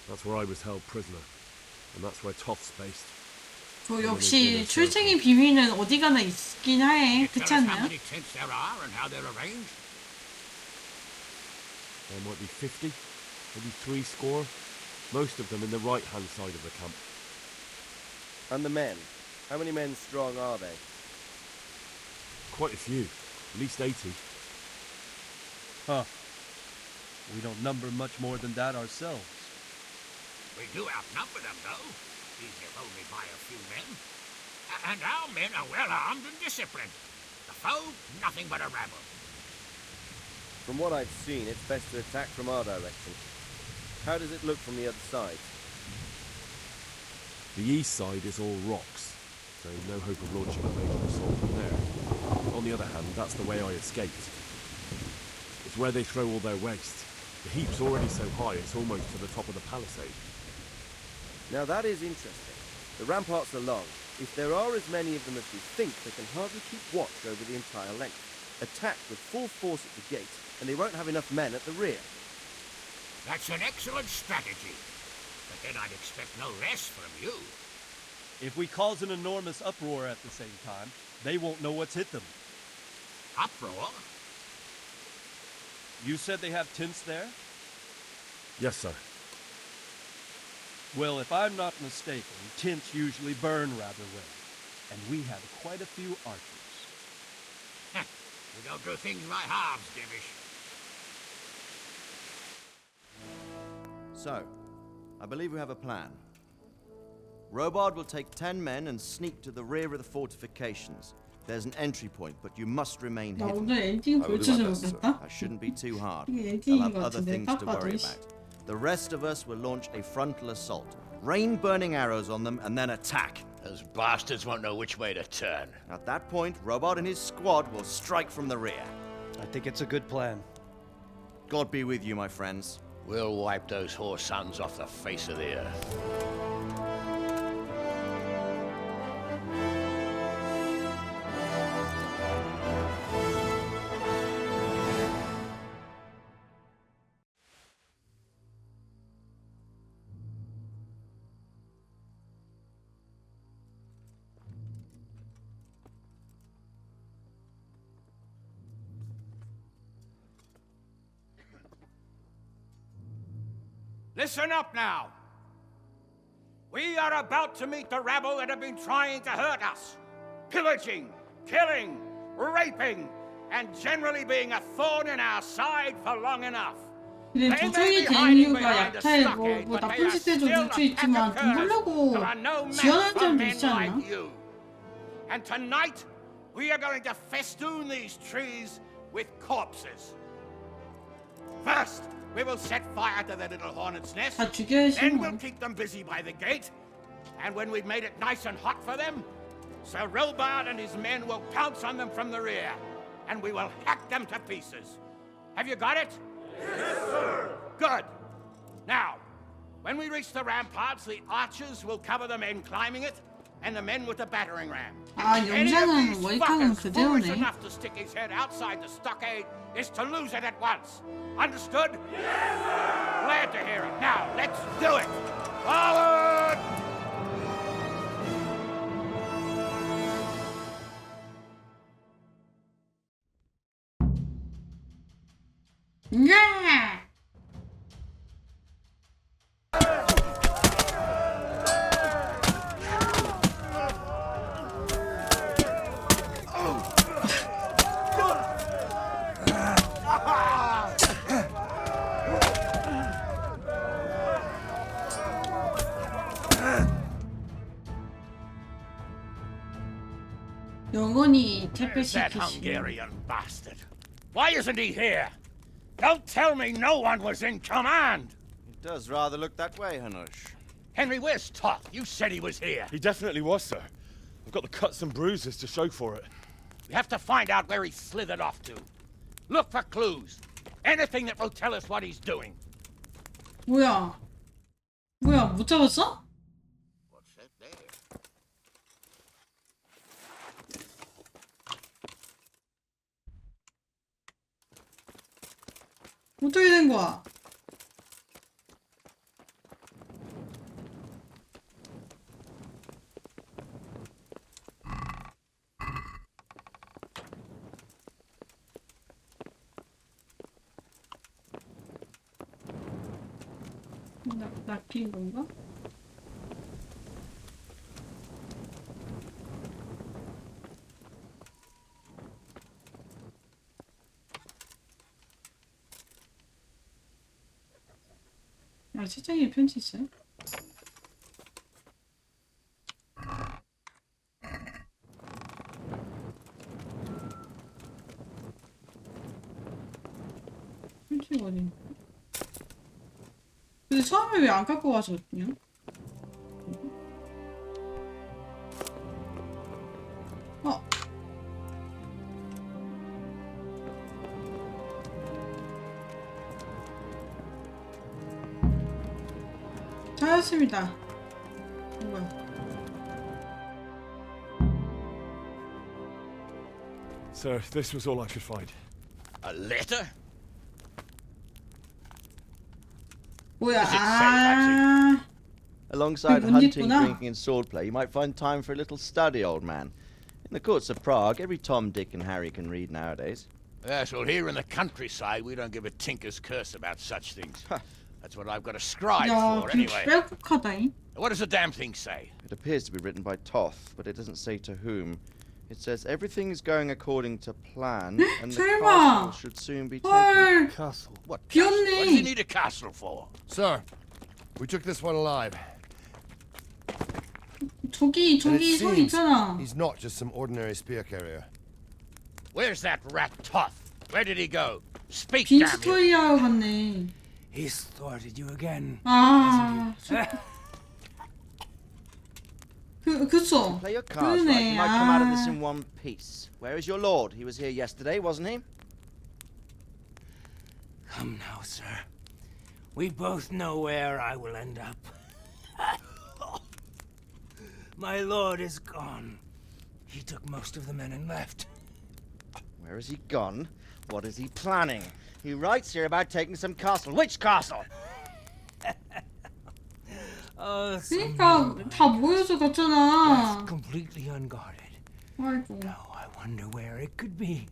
That's where I was held prisoner, and that's where Toff's based. 그 역시 출생의 비밀은 어디 가나 있긴 해. 그렇지 How 않나요? many tents there are and how they're arranged? There might be 50, maybe 3 score. Most of them in the right-hand side of the camp. And the men? How many men strong are they? Quite a few, at least 80. Huh. We don't number much more than that ourselves. We do outnumber them, though, even if only by a few men. And our men are well armed and disciplined. The foe, nothing but a rabble. From what I've seen, it's best to attack from our direction. How does it look from the other side? The east side is all rocks, so no hope of launching a major assault from there. On the other hand, that's the way I escaped. It's where they throw all their waste. The heap's already so high it's almost to the top of the palisade. Now that is interesting. The ramparts are long. If there are as many of them as we think, they can hardly keep watch over the entire length. Attack with full force at the gate, and they won't have enough men at the rear. That's an excellent strategy. But then I'd expect no less from you. If we cause an enormous uproar at the same time, they won't know what's hit them. Uproar? You said they have tents there? Yes, sir. Well, if I'm not mistaken, tents usually burn rather well. And we have quite a few archers. We don't do things by halves, Divish. So, I believe we have a plan. Robard will take 10 men and sneak to the rear of the fortifications. There's an entry point, but you must remain 나 hidden. 오늘 엔딩 보여주지 못했다? That shouldn't be too hard. 이게 They'll 엔딩인 have 것 other 같은데 things to worry 깜빡하더니. about. The rest of us will launch a frontal assault. Rain burning arrows on them and then attack. Those bastards won't know which way to turn. At that point, Robard and his squad will strike from the rear. I think it's a good plan. God be with you, my friends. We'll wipe those whore sons off the face of the earth. Listen up now. We are about to meet the rabble that have been trying to hurt us. Pillaging, killing, raping, and generally being a thorn in our side for long enough. 근데 도중에 된 이유가 약탈 뭐 나쁜 짓 해도 줄 수 있지만 돈 벌려고 지원하는 사람도 있지 않나? And tonight, we are going to festoon these trees with corpses. First, we will set fire to their little hornet's nest. 다 죽여야지 Then 뭐. we'll keep them busy by the gate. And when we've made it nice and hot for them, Sir Robard and his men will pounce on them from the rear. And we will hack them to pieces. Have you got it? Yes, sir! Good. Now, when we reach the ramparts, the archers will cover the men climbing it, and the men with the battering ram. 아, Any of 영상은 these 머리카락은 fuckers foolish 그대로네. enough to stick his head outside the stockade is to lose it at once. Understood? Yes, sir! Glad to hear it. Now, let's do it! Forward! 네! 영원히 Where's that 퇴폐시키시고 Hungarian bastard? Why isn't he here? Don't tell me no one was in command! It does rather look that way, Hanush. Henry, where's Toth? You said he was here. He definitely was, sir. I've got the cuts and bruises to show for it. We have to find out where he slithered off to. Look for clues. Anything that will tell us what he's doing. 뭐야 못 잡았어? What's that there? 어떻게 된 거야? 낚인 건가? 아, 책장에 편지 있어요? 편지가 어디? 근데 처음에 왜 안 갖고 가셨냐? 찾았습니다. 뭐야? Sir, this was all I could find. A letter? 뭐야? Does it say that? Alongside 못 hunting, 읽구나. drinking, and swordplay, you might find time for a little study, old man. In the courts of Prague, every Tom, Dick, and Harry can read nowadays. Yes, well, here in the countryside, we don't give a tinker's curse about such things. That's what I've got a scribe 야, for, 좀 anyway. 빼곡하다잉. What does the damn thing say? It appears to be written by Toth, but it doesn't say to whom. It says everything's going according to plan, and the 설마. castle should soon be taken. 헐, Castle? What castle? What does he 비었네. need a castle for? Sir, we took this one alive. 저기 And it 성 seems 있잖아. he's not just some ordinary spear carrier. Where's that rat Toth? Where did he go? Speak, 빈 damn you! 스토리아 같네. He's thwarted you again. 아, 그쵸. Play your cards right. 그러네. You might come out of this 아, in one piece. Where is your lord? He was here yesterday, wasn't he? Come now, sir. We both know where I will end up. My lord is gone. He took most of the men and left. Where has he gone? What is he planning? He writes here about taking some castle. Which castle? 그러니까 다 모여서 갔잖아. Left completely unguarded. 아이고. Now I wonder where it could be.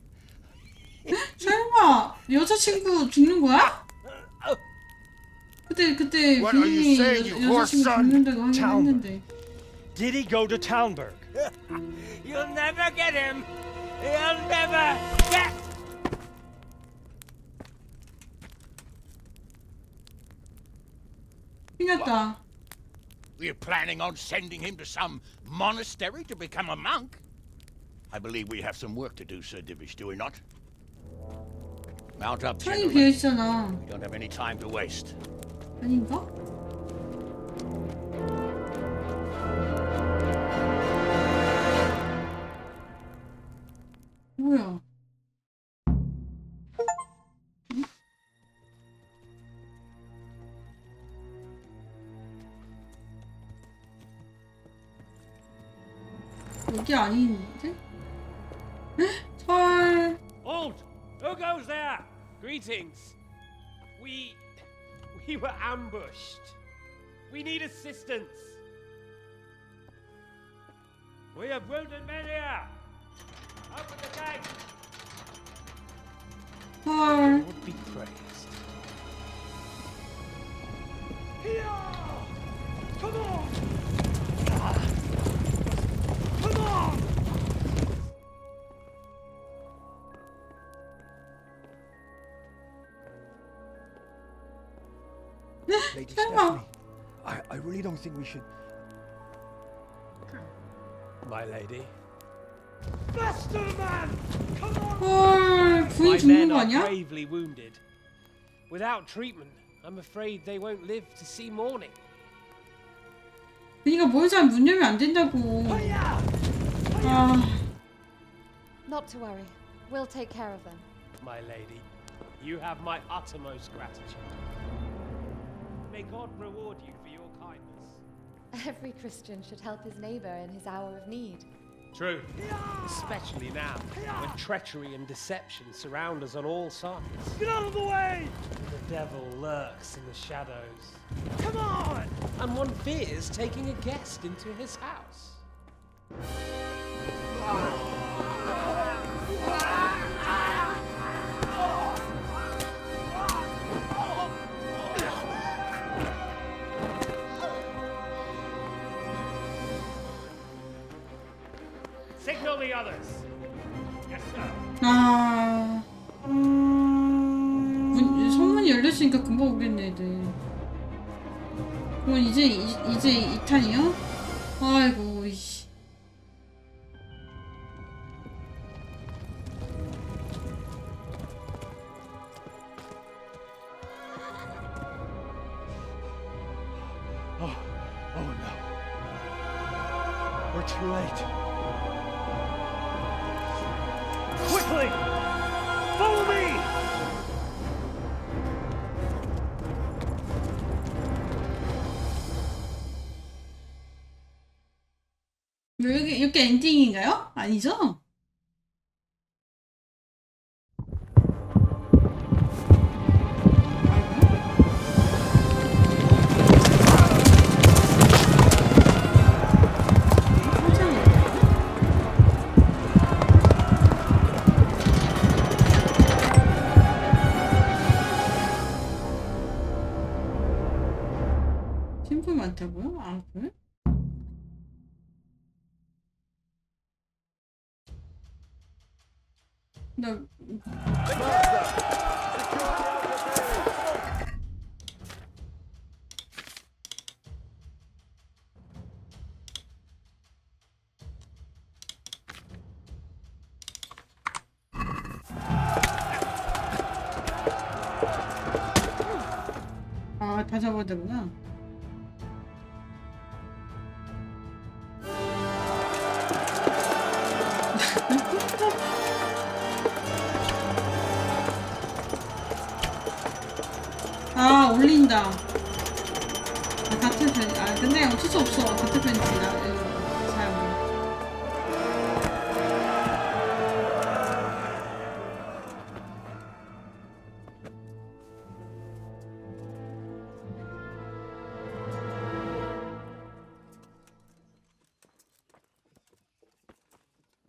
설마 여자친구 죽는 거야? 그때 What are you 빈이 saying, you whore 여자친구 son? 죽는다고 하긴 Talbot. 했는데. Did he go to Talmberg? You'll never get him. You'll never get. 생겼다. We're planning on sending him to some monastery to become a monk? I believe we have some work to do, Sir Divish, do we not? Mount up, 창이 gentlemen. 비어있잖아. We don't have any time to waste. 아닌가? 뭐야? 응? 여기 아닌데? 헐. Halt! Who goes there? Greetings. We were ambushed. We need assistance. We have wounded men here. Open the gate. 헐. Would be praised. Here! Come on! Come on! Lady 설마. Stephanie, I really don't think we should. My lady. Faster, man! Come on! 헐. 부인 My 죽는 men 거 are 아니야? gravely wounded. Without treatment, I'm afraid they won't live to see morning. 그니까 뭘 잘 문 열면 안 된다고. 아. Not to worry. We'll take care of them. My lady, you have my uttermost gratitude. May God reward you for your kindness. Every Christian should help his neighbor in his hour of need. True. Especially now, when treachery and deception surround us on all sides. Get out of the way! The devil lurks in the shadows. Come on! And one fears taking a guest into his house. Signal the others. Yes, sir. 아. 성문이 열렸으니까 금방 오겠네, 애들. 그럼 이제 2탄이요? 아이고, 이씨. Oh no. We're too late. Quickly! Follow me! 이렇게 엔딩인가요? 아니죠? 나 다 잡아야 되구나. 아, 올린다. 아, 같은 편. 아, 근데 어쩔 수 없어. 같은 편이지. 사용을.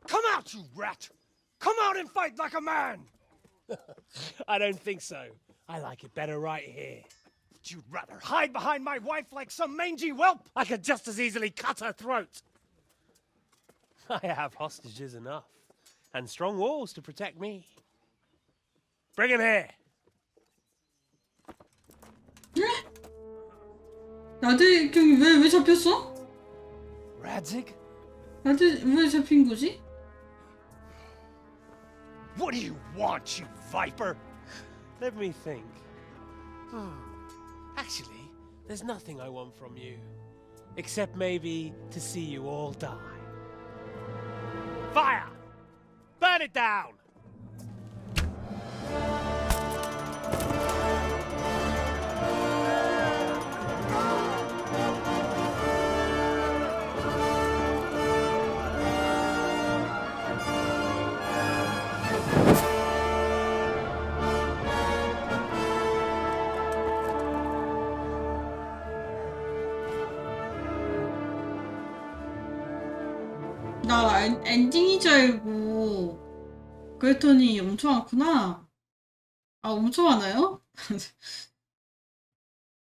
Come out, you rat! Come out and fight like a man! I don't think so. I like it better right here. Would you rather hide behind my wife like some mangy whelp? I could just as easily cut her throat. I have hostages enough, and strong walls to protect me. Bring him here. 나들 경이 왜 잡혔어? Radzig? 나들 왜 잡힌 거지? What do you want, you viper? Let me think. Actually, there's nothing I want from you. Except maybe to see you all die. Fire! Burn it down! 나 엔딩인 줄 알고 그랬더니 엄청 많구나. 아, 엄청 많아요?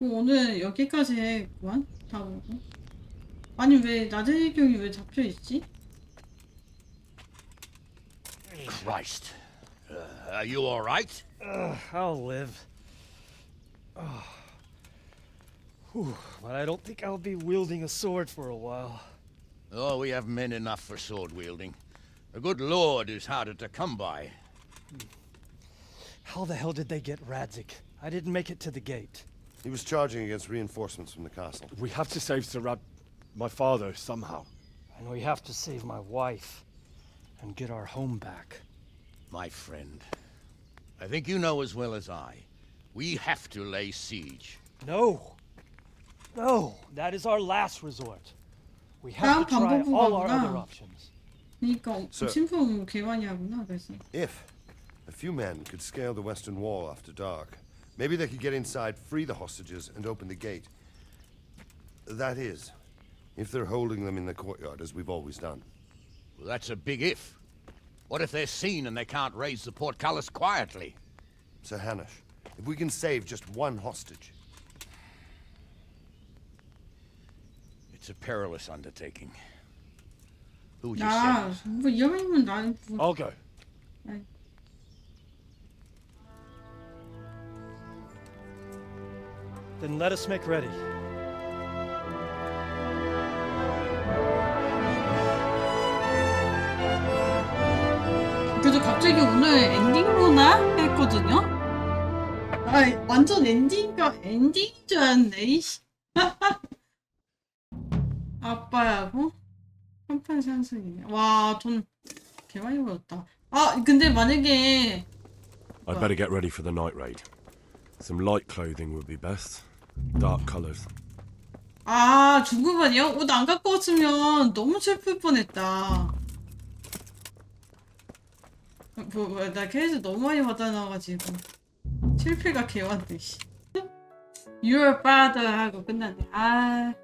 오늘 여기까지 했구만. 다 보고. 아니 왜 나들이 경이 왜 잡혀있지? Christ. Are you all right? I'll live. But I don't think I'll be wielding a sword for a while. Oh, we have men enough for sword wielding. The good Lord is harder to come by. How the hell did they get Radzig? I didn't make it to the gate. He was charging against reinforcements from the castle. We have to save Sir my father, somehow. And we have to save my wife and get our home back. My friend, I think you know as well as I. We have to lay siege. No! No! That is our last resort. We have to try all our other options. 그러니까 침묵 개 많이 하구나. 그래서. If a few men could scale the western wall after dark, maybe they could get inside, free the hostages, and open the gate. That is, if they're holding them in the courtyard as we've always done. Well, that's a big if. What if they're seen and they can't raise the portcullis quietly? Sir Hanush, if we can save just one hostage. It's a perilous undertaking. Who would you 야, send? 뭐 위험하면 난. I'll go. Then let us make ready. 그래도 갑자기 오늘 엔딩으로나 했거든요. 아, 완전 엔딩인 줄 알았네. 이씨. 아빠하고 한판 상승이네. 와, 돈 개 많이 벌었다. 아, 근데 만약에 I'd better get ready for the night raid. Some light clothing would be best. Dark colors. 아, 중국어요? 옷 안 갖고 왔으면 너무 슬플 뻔했다. 나 캐릭터 너무 많이 받아놔가지고 실패가 개완데. Your father 하고 끝났네. 아.